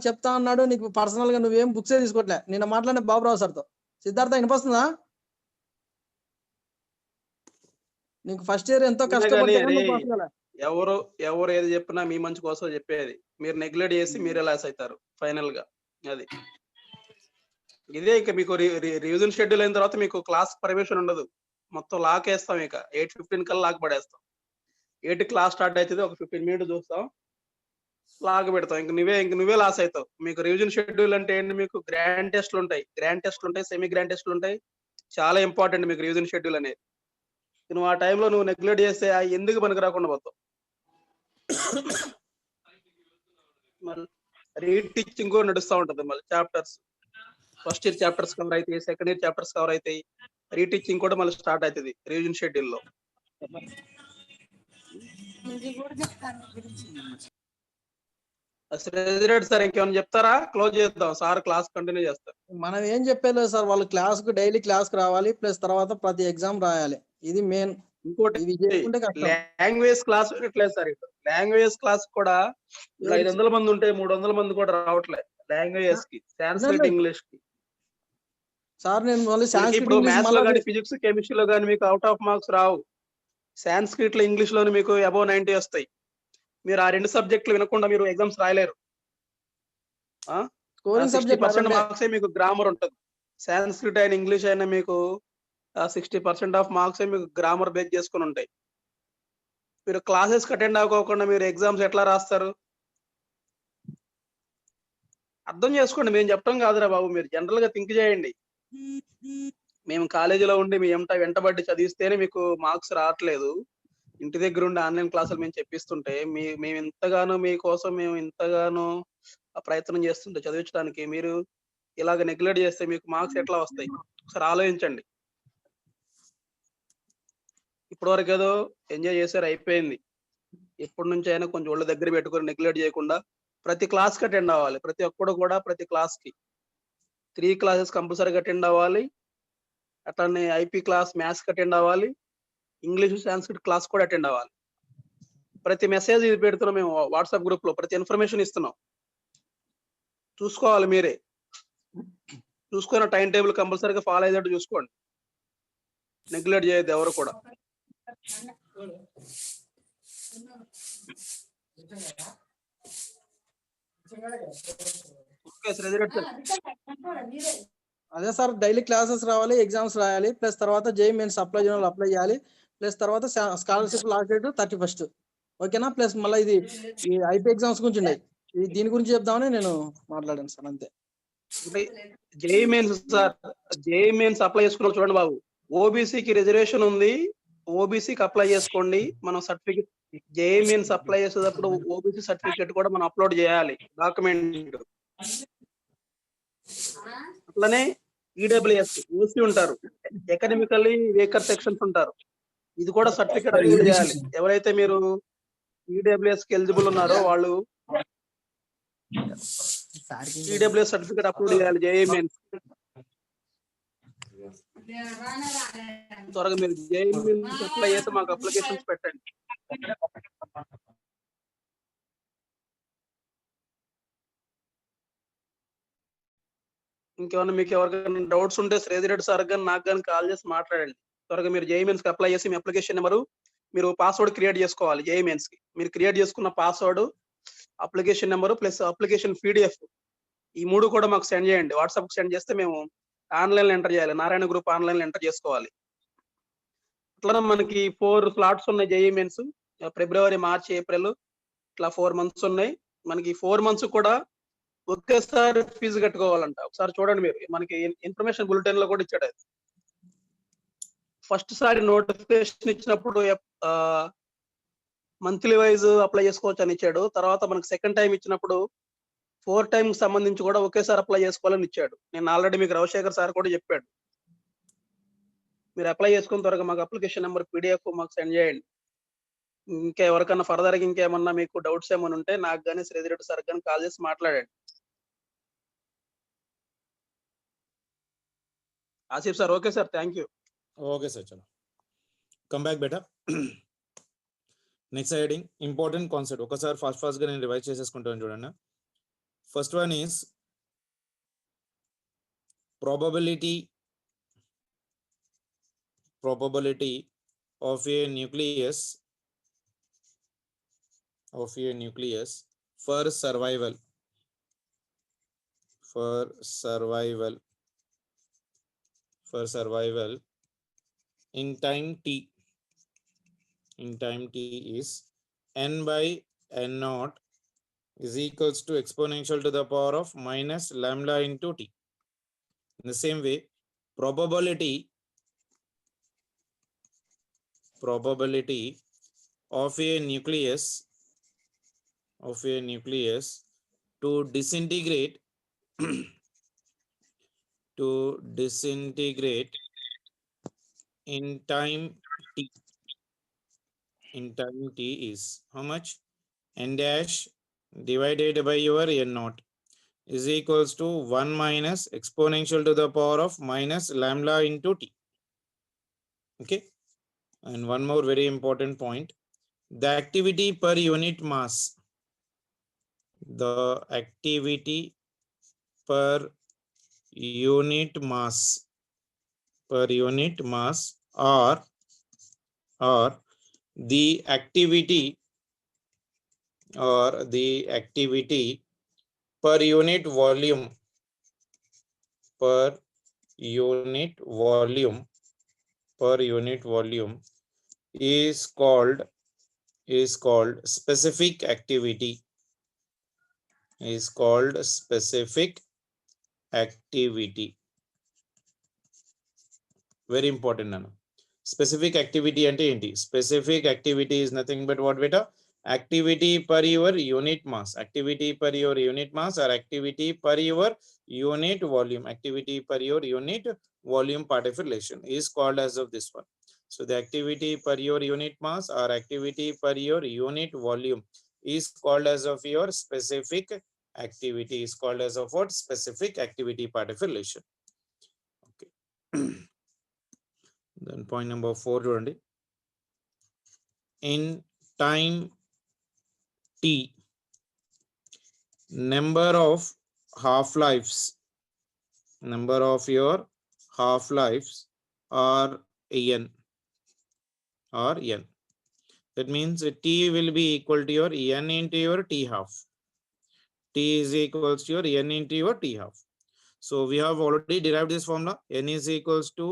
చెప్తా అన్నాడు, నీకు పర్సనల్ గా నువ్వేం బుక్స్ తీసుకోవట్లే. నిన్న మాట్లాడిన బాబురావు సార్తో. సిద్ధార్థ వినిపిస్తుందా నీకు? ఫస్ట్ ఇయర్ ఎంతో కష్టపడి ఎవరు ఏది చెప్పినా మీ మంచి కోసం చెప్పేది, మీరు నెగ్లెక్ట్ చేసి మీరే లాస్ అవుతారు ఫైనల్ గా. అది ఇదే ఇక మీకు రివిజన్ షెడ్యూల్ అయిన తర్వాత మీకు క్లాస్ పర్మిషన్ ఉండదు, మొత్తం లాక్ వేస్తాం. ఇక 8:15 కల్లా లాక్ పడేస్తాం. 8 క్లాస్ స్టార్ట్ అవుతుంది, ఒక 15 minutes చూస్తాం, లాక్ పెడతాం. ఇంక నువ్వే లాస్ అవుతావు. మీకు రివిజన్ షెడ్యూల్ అంటే ఏంటి? మీకు గ్రాండ్ టెస్ట్లు ఉంటాయి, సెమీ గ్రాండ్ టెస్ట్లు ఉంటాయి. చాలా ఇంపార్టెంట్ మీకు రివిజన్ షెడ్యూల్ అనేది. నువ్వు ఆ టైంలో నువ్వు నెగ్లెక్ట్ చేస్తే ఎందుకు పనికి రాకుండా పోతావు. మళ్ళీ రీటీచింగ్ కూడా నడుస్తూ ఉంటది. మళ్ళీ chapters first year chapters cover అవుతాయి, సెకండ్ ఇయర్ చాప్టర్స్ కవర్ అవుతాయి. రీటీచింగ్ కూడా మళ్ళీ స్టార్ట్ అవుతుంది రివిజన్ షెడ్యూల్ లో. సార్ ఇంకేమైనా చెప్తారా? క్లోజ్ చేద్దాం, సార్ క్లాస్ కంటిన్యూ చేస్తారు. మనం ఏం చెప్పలేదు సార్, వాళ్ళు క్లాస్ కు డైలీ క్లాస్ కు రావాలి, ప్లస్ తర్వాత ప్రతి ఎగ్జామ్ రాయాలి. ఇది మెయిన్. ఇంకోటి లాంగ్వేజ్ క్లాస్ వినట్లేదు సార్. లాంగ్వేజ్ క్లాస్ కూడా 500 మంది ఉంటే 300 మంది కూడా రావట్లేదు లాంగ్వేజెస్ కి, సాంస్క్రిట్ ఇంగ్లీష్ కి. సార్ నేను మళ్ళీ మనకి సాంస్క్రిట్ ఇప్పుడు ఇంగ్లీష్ మ్యాథ్స్ లో మళ్ళీ కానీ ఫిజిక్స్ కెమిస్ట్రీలో కానీ మీకు out of marks Rao. Sanskrit లో ఇంగ్లీష్ లోని మీకు అబౌవ్ 90 వస్తాయి. మీరు ఆ 2 సబ్జెక్టులు వినకుండా మీరు ఎగ్జామ్స్ రాయలేరు. స్కోరింగ్ 60% సబ్జెక్ట్ మార్క్సే మీకు గ్రామర్ ఉంటుంది. సాంస్క్రిట్ అయినా ఇంగ్లీష్ అయినా మీకు 60% ఆఫ్ మార్క్సే మీకు గ్రామర్ బేస్ చేసుకుని ఉంటాయి. మీరు క్లాసెస్ అటెండ్ అవ్వకుండా మీరు ఎగ్జామ్స్ ఎట్లా రాస్తారు? అర్థం చేసుకోండి, మేము చెప్పడం కాదురా బాబు, మీరు జనరల్ గా థింక్ చేయండి. మేము కాలేజీలో ఉండి మీ వెంటబడి చదివిస్తేనే మీకు మార్క్స్ రావట్లేదు. ఇంటి దగ్గర ఉండి ఆన్లైన్ క్లాసులు మేము చెప్పిస్తుంటే మేము ఇంతగానో మీకోసం మేము ఇంతగానో ప్రయత్నం చేస్తుంటే చదివించడానికి మీరు ఇలాగ నెగ్లెక్ట్ చేస్తే మీకు మార్క్స్ ఎట్లా వస్తాయి? ఒకసారి ఆలోచించండి. ఇప్పటి వరకు ఏదో ఎంజాయ్ చేశారు, అయిపోయింది. ఎప్పటి నుంచి అయినా కొంచెం ఒళ్ళు దగ్గర పెట్టుకొని నెగ్లెక్ట్ చేయకుండా ప్రతి క్లాస్ కి అటెండ్ అవ్వాలి. ప్రతి ఒక్కడు కూడా ప్రతి క్లాస్ కి 3 క్లాసెస్ కంపల్సరీగా అటెండ్ అవ్వాలి. అట్లానే ఐపీ క్లాస్ మ్యాథ్స్ కి అటెండ్ అవ్వాలి. ఇంగ్లీష్ సాంస్క్రిట్ క్లాస్ కూడా అటెండ్ అవ్వాలి. ప్రతి మెసేజ్ పెడుతున్నాం మేము వాట్సాప్ గ్రూప్ లో, ప్రతి ఇన్ఫర్మేషన్ ఇస్తున్నాం. చూసుకోవాలి మీరే. చూసుకున్న టైం టేబుల్ కంపల్సరీగా ఫాలో అయ్యేటట్టు చూసుకోండి. నెగ్లెక్ట్ చేయొద్దు ఎవరు కూడా. ఓకే సార్, అదే సార్ డైలీ క్లాసెస్ రావాలి, ఎగ్జామ్స్ రాయాలి, ప్లస్ తర్వాత జేఈ మెయిన్స్ అప్లై చేయాలి, అప్లై చేయాలి, ప్లస్ తర్వాత స్కాలర్షిప్ లాస్ట్ డేట్ 31st. ఓకేనా? ప్లస్ మళ్ళీ ఇది ఈ ఐపీ ఎగ్జామ్స్ గురించి ఉన్నాయి. దీని గురించి చెప్దామని నేను మాట్లాడాను సార్, అంతే. JEE mains sir, JEE mains apply చేసుకున్నాం చూడండి బాబు. ఓబీసీకి రిజర్వేషన్ ఉంది, ఓబీసీకి అప్లై చేసుకోండి. మనం సర్టిఫికెట్ జేఈ మెయిన్స్ అప్లై చేసేటప్పుడు ఓబీసీ సర్టిఫికెట్ కూడా మనం అప్లోడ్ చేయాలి, డాక్యుమెంట్. అట్లనే ఈడబ్ల్యూఎస్ ఓసీ ఉంటారు, ఎకనామికల్లీ వీకర్ సెక్షన్స్ ఉంటారు. ఇది కూడా సర్టిఫికెట్ అప్లోడ్ చేయాలి. ఎవరైతే మీరు ఈడబ్ల్యూఎస్ కి ఎలిజిబుల్ ఉన్నారో వాళ్ళు ఈడబ్ల్యూఎస్ సర్టిఫికెట్ అప్లోడ్ చేయాలి జేఈ మెయిన్స్. త్వరగా మీరు జేఈ మెయిన్స్ అప్లై చేసి మాకు అప్లికేషన్స్ పెట్టండి. ఇంకేమన్నా మీకు ఎవరికైనా డౌట్స్ ఉంటే శ్రీధరెడ్డి సార్ కానీ నాకు కానీ కాల్ చేసి మాట్లాడండి. త్వరగా మీరు జేఈ మెయిన్స్ కి అప్లై చేసి మీ అప్లికేషన్ నెంబరు, మీరు పాస్వర్డ్ క్రియేట్ చేసుకోవాలి. జేఈ మెయిన్స్ కి మీరు క్రియేట్ చేసుకున్న password, application number plus application PDF, ఈ 3 కూడా మాకు సెండ్ చేయండి. వాట్సాప్ కి సెండ్ చేస్తే మేము ఆన్లైన్ లో ఎంటర్ చేయాలి. నారాయణ గ్రూప్ ఆన్లైన్ లో ఎంటర్ చేసుకోవాలి. అట్లా మనకి 4 స్లాట్స్ ఉన్నాయి జేఈ మెయిన్స్. ఫిబ్రవరి, మార్చి, ఏప్రిల్, ఇట్లా 4 months ఉన్నాయి. మనకి 4 months కూడా ఒకేసారి ఫీజు కట్టుకోవాలంట. ఒకసారి చూడండి మీరు, మనకి ఇన్ఫర్మేషన్ బులెటిన్ లో కూడా ఇచ్చాడు. ఫస్ట్ సారి నోటిఫికేషన్ ఇచ్చినప్పుడు మంత్లీ వైజ్ అప్లై చేసుకోవచ్చు అని ఇచ్చాడు. తర్వాత మనకి సెకండ్ టైం ఇచ్చినప్పుడు 4 times సంబంధించి కూడా ఒకేసారి అప్లై చేసుకోవాలని ఇచ్చాడు. నేను ఆల్రెడీ మీకు రవిశేఖర్ సార్ కూడా చెప్పాడు. మీరు అప్లై చేసుకున్న త్వరగా మాకు అప్లికేషన్ నెంబర్ పీడిఎఫ్ మాకు సెండ్ చేయండి. ఇంకా ఎవరికన్నా ఫర్దర్ గా ఇంకేమన్నా మీకు డౌట్స్ ఏమైనా ఉంటే నాకు కానీ శ్రీధరెడ్డి సార్ కానీ కాల్ చేసి మాట్లాడండి. Asif sir, okay sir, thank you. Okay, sir. Chalo. Come back, beta. Next heading, important concept. ఒకసారి ఫాస్ట్ గా నేను రివైజ్ చేసేసుకుంటాను చూడండి. First one is probability of a nucleus for survival in time t is n by n naught is equals to exponential to the power of minus lambda into t. In the same way, probability of a nucleus to disintegrate in time t is how much? N dash divided by your n naught is equals to 1 minus exponential to the power of minus lambda into t. Okay, and one more very important point, the activity per unit mass per unit mass, or the activity per unit volume is called specific activity. Very important, Nana. Specific activity ante enti? Specific activity is nothing but what, beta? Activity per your unit mass. Activity per your unit mass, or activity per your unit volume. Activity per your unit volume part of relation is called as of this one. So the activity per your unit mass or activity per your unit volume is called as of your specific activity. Is called as of what? Specific activity part of relation. Okay. Then point number 4 చూడండి. In time t, number of half-lives are n. That means t will be equal to your n into your t half. T is equals to your n into your t half. So we have already derived this formula. N is equals to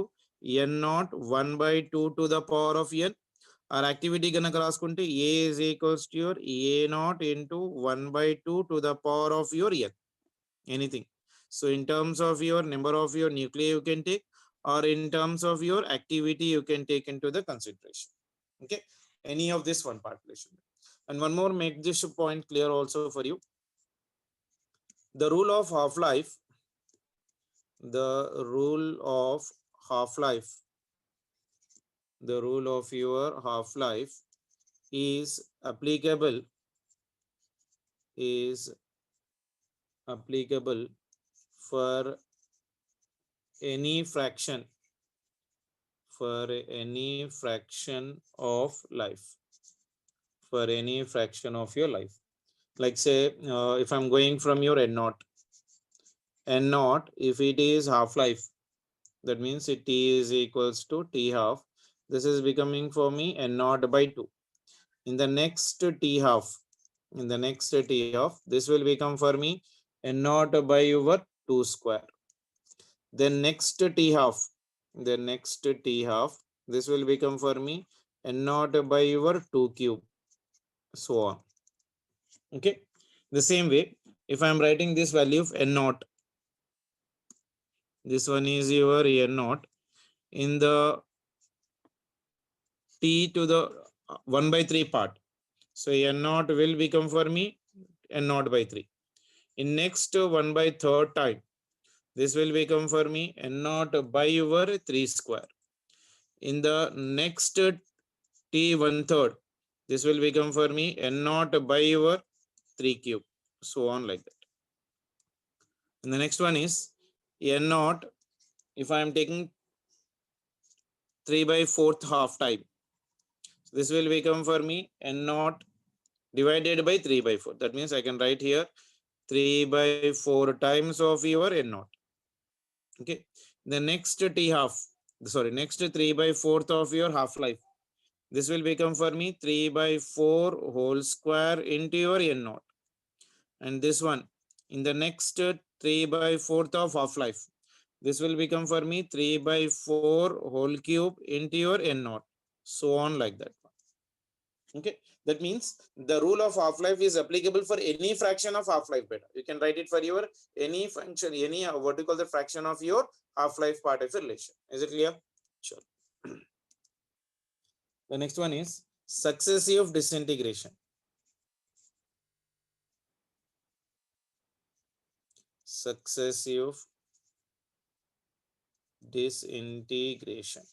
n naught 1 by 2 to the power of n. Our activity ganaka raskunte a is equals to your a naught into 1 by 2 to the power of your n. Anything. So in terms of your number of your nuclei you can take, or in terms of your activity you can take into the consideration. Okay, any of this one population. And one more, make this point clear also for you. The rule of half-life your half-life is applicable for any fraction of life, your life. Like say if I'm going from your n naught, if it is half-life, that means t is equals to t half. This is becoming for me n naught by 2. In the next t half, this will become for me n naught by over 2 square. Then next t half, this will become for me n naught by over 2 cube, so on. Okay, the same way, if I am writing this value of n naught, this one is your n naught, in the t to the 1 by 3 part. So n naught will become for me n naught by 3. In next 1 by 3rd time, this will become for me n naught by over 3 square. In the next t 1/3, this will become for me n naught by over 3 cube, so on like that. And the next one is n naught, if I am taking 3 by 4th half time, this will become for me n naught divided by 3 by 4. That means I can write here 3 by 4 times of your n naught. Okay, the next next 3 by 4th of your half-life, this will become for me 3 by 4 whole square into your n naught. And this one, in the next 3 by 4th of half-life, this will become for me 3 by 4 whole cube into your n naught, so on like that. Okay, that means the rule of half-life is applicable for any fraction of half-life beta. You can write it for your any function, any what you call the fraction of your half-life part of relation. Is it clear? Sure. The next one is successive disintegration. Successive disintegration.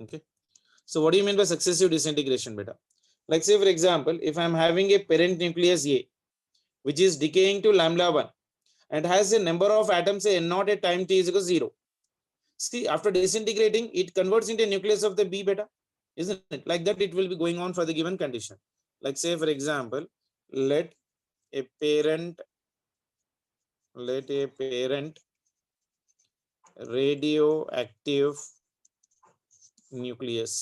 Okay, so what do you mean by successive disintegration beta? Like say for example, if I'm having a parent nucleus A which is decaying to lambda 1 and has a number of atoms say n naught at time t is equal to 0. See, after disintegrating, it converts into a nucleus of the B beta, isn't it? Like that, it will be going on for the given condition. Like say for example, let a parent radioactive nucleus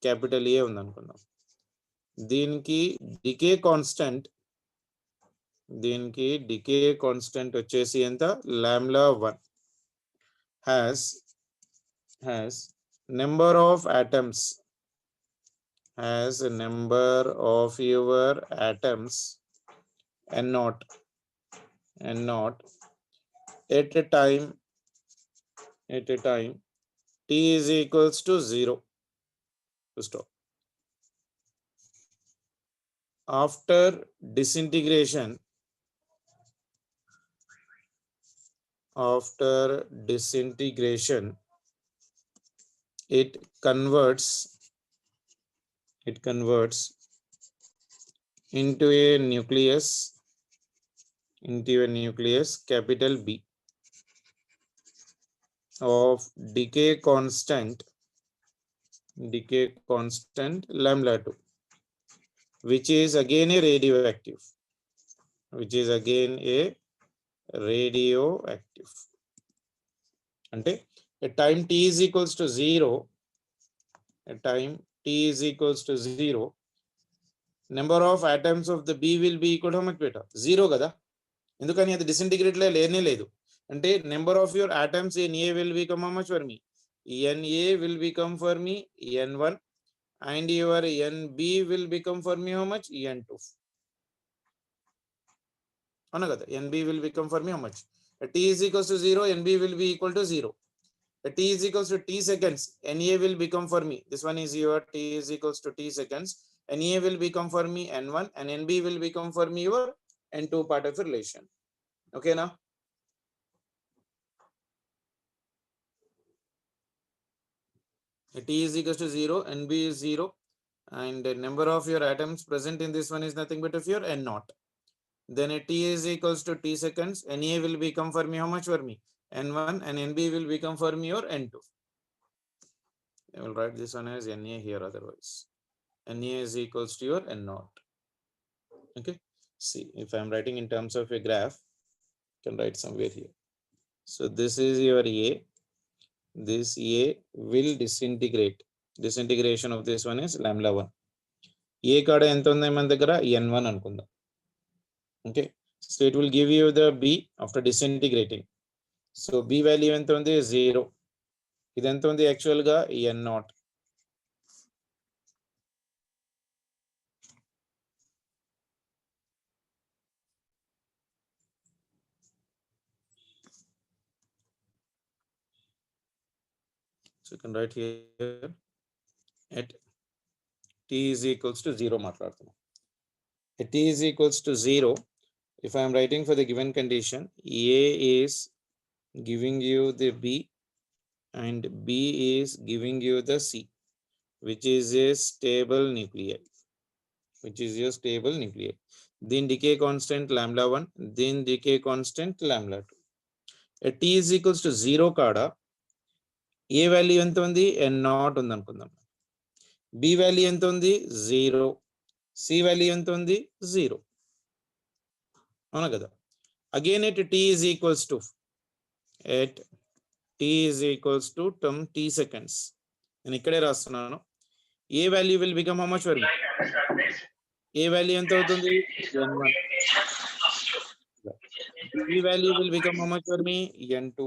capital A ఉందనుకుందాం. దీనికి decay constant వచ్చేసి ఎంత lambda 1 has number of atoms your atoms n naught at a time t is equals to 0 to stop. After disintegration it converts into a nucleus capital B of decay constant lambda 2, which is again a radioactive. అంటే at time t is equals to 0, number of atoms of the B will be equal to how much beta? 0 కదా, ఎందుకని అది disintegrate లేనే లేదు. అంటే number of your atoms in A will become how much for me? Na will become for me n1 and your nb will become for me how much? n2. అవునా కదా, nb will become for me how much? At t is equals to 0, nb will be equal to 0. At t is equals to t seconds, na will become for me, this one is your t is equals to t seconds, na will become for me n1 and nb will become for me your n2 part of the relation. Okay now, at t is equals to 0, nb is 0 and the number of your atoms present in this one is nothing but of your n naught. Then at t is equals to t seconds, na will become for me how much for me? n1 and nb will become for me your n2. I will write this one as na here, otherwise na is equals to your n naught. Okay, see, if I am writing in terms of a graph, I can write somewhere here. So this is your A, this A will disintegration of this one is lambda 1. A కాడ ఎంత ఉంది మన దగ్గర n1 అనుకుందాం. Okay, so it will give you the B after disintegrating. So B value ఎంత ఉంది 0, ఇది ఎంత ఉంది యాక్చువల్ గా n0. So you can write here at t is equals to 0 మాట్లాడుతున్నాం. At t is equals to 0, if I am writing for the given condition, A is giving you the B and B is giving you the C, which is a stable nuclei. Then decay constant lambda 1, then decay constant lambda 2. At t is equals to 0 కాడ A value ఎంత ఉంది n0 ఉంది అనుకుందాం. B value ఎంత ఉంది 0, C value ఎంత ఉంది 0. అవునా కదా. Again at t is equals to term t seconds, నేను ఇక్కడే రాస్తున్నాను. A value will become how much for me? A value ఎంత అవుతుంది n1. B value will become how much for me? n2.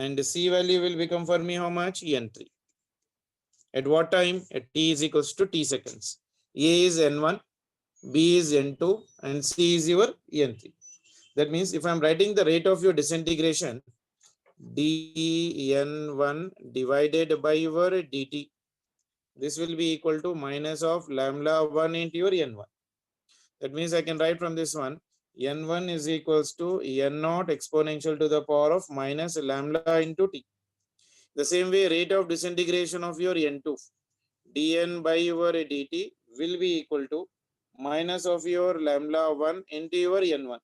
And C value will become for me how much? n3. At what time? At t is equals to t seconds. A is n1, B is n2 and C is your n3. That means if I am writing the rate of your disintegration, dn1 divided by your dt, this will be equal to minus of lambda 1 into your n1. That means I can write from this one, n1 is equals to n0 exponential to the power of minus lambda into t. The same way, rate of disintegration of your n2, dn by your dt will be equal to minus of your lambda 1 into your n1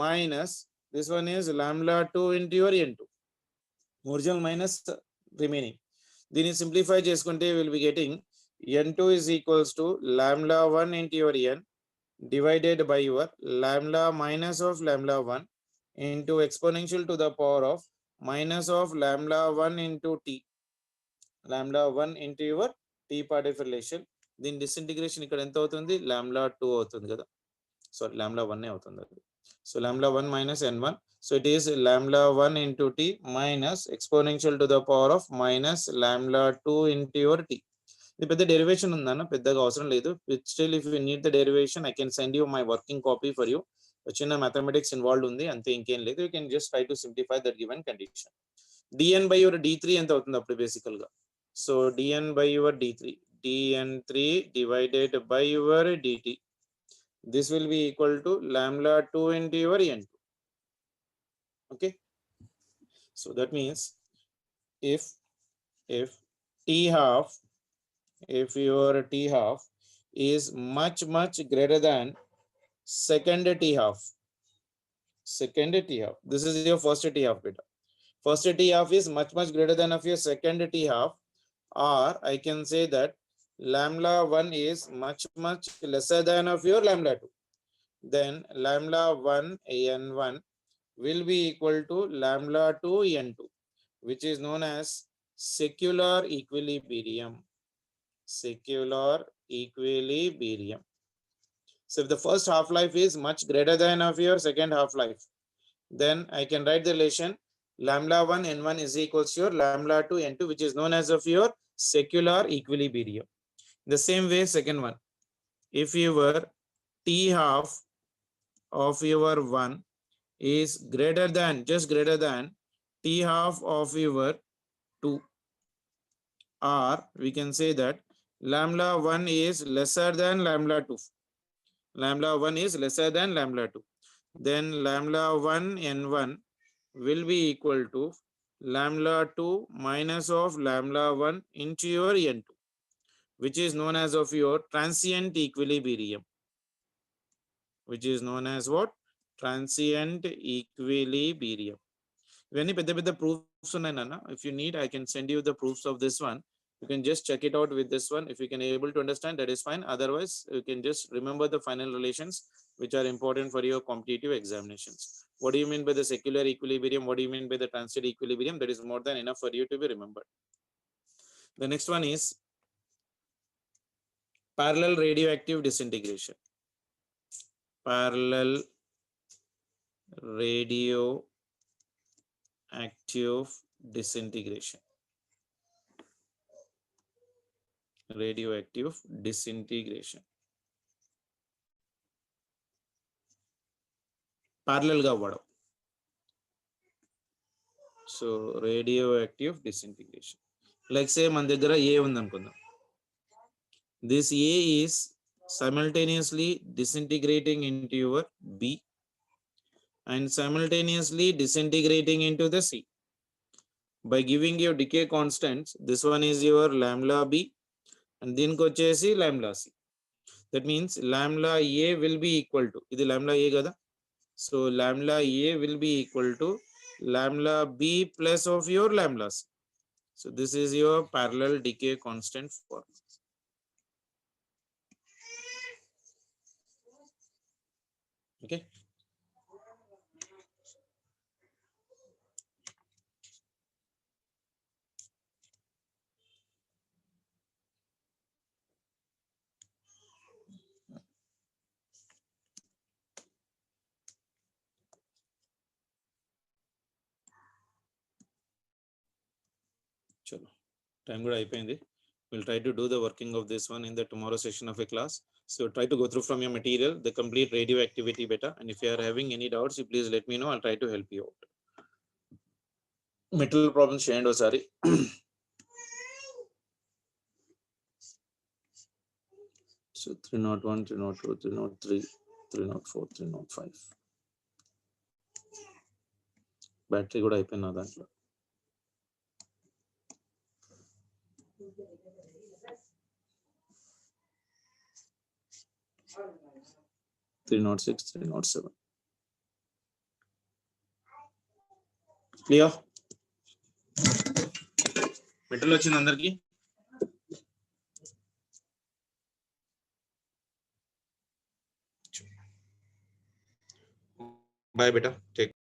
minus this one is lambda 2 into your n2, original minus remaining. దీన్ని simplify చేసుకుంటే will be getting n2 is equals to lambda 1 into your n divided by your lambda minus of lambda 1 into exponential to the power of minus of lambda 1 into t, lambda 1 into your t part of relation. దీని disintegration ఇక్కడ ఎంత అవుతుంది, lambda 2 అవుతుంది కదా, sorry lambda 1 అవుతుంది అది. So lambda 1 minus n1, so it is lambda 1 into t minus exponential to the power of minus lambda 2 into your t. ఇది పెద్ద డెరివేషన్ ఉందన్న, పెద్దగా అవసరం లేదు. Still if you need the derivation I can send you my working copy for you. చిన్న mathematics involve ఉంది అంతే, ఇంకేం లేదు. You can just try to simplify that given condition. dn by your d3 ఎంత అవుతుంది అప్పుడు బేసికల్ గా, so dn by your d3, dn3 divided by your dt, this will be equal to lambda 2 into your n2. Okay, so that means if t half, if your t half is much greater than second t half, this is your first t half beta, first t half is much greater than of your second t half, or I can say that lambda 1 is much lesser than of your lambda 2, then lambda 1 n1 will be equal to lambda 2 n2, which is known as secular equilibrium. So if the first half life is much greater than of your second half life, then I can write the relation lambda 1 n1 is equals to your lambda 2 n2, which is known as of your secular equilibrium. The same way second one, if your t half of your 1 is greater than, just greater than t half of your 2, or we can say that lambda 1 is lesser than lambda 2, lambda 1 is lesser than lambda 2, then lambda 1 n1 will be equal to lambda 2 minus of lambda 1 into your n2, which is known as of your transient equilibrium, which is known as what, transient equilibrium. Ivanni pedda pedda proofs unnai nana, if you need I can send you the proofs of this one. You can just check it out with this one. If you can able to understand, that is fine. Otherwise you can just remember the final relations which are important for your competitive examinations. What do you mean by the secular equilibrium, what do you mean by the transient equilibrium? That is more than enough for you to be remembered. The next one is parallel radioactive disintegration. Parallel radioactive disintegration. Radioactive disintegration. Parallel ga vada. So radioactive disintegration. Like say మన దగ్గర A ఉంది అనుకుందాం. This A is simultaneously disintegrating into your B and simultaneously disintegrating into the C. By giving your decay constants, this one is your lambda B and దీనికి వచ్చేసి lambda C. That means lambda A will be equal to, ఇది lambda A కదా, so lambda A will be equal to lambda B plus of your lambda C. So this is your parallel decay constant formula. Okay. Chalo. Time good అయిపోయింది. We'll try to do the working of this one in the tomorrow session of a class. So try to go through from your material the complete radioactivity beta, and if you are having any doubts, you please let me know. I'll try to help you out. Metal problems చేయండి ఒకసారి. So 301, 302, 303, 304, 305. Battery కూడా అయిపోయింది నా దాంట్లో. Three not 6, 307. Clear? Material వచ్చింది అందరికి. Bye బేటా, take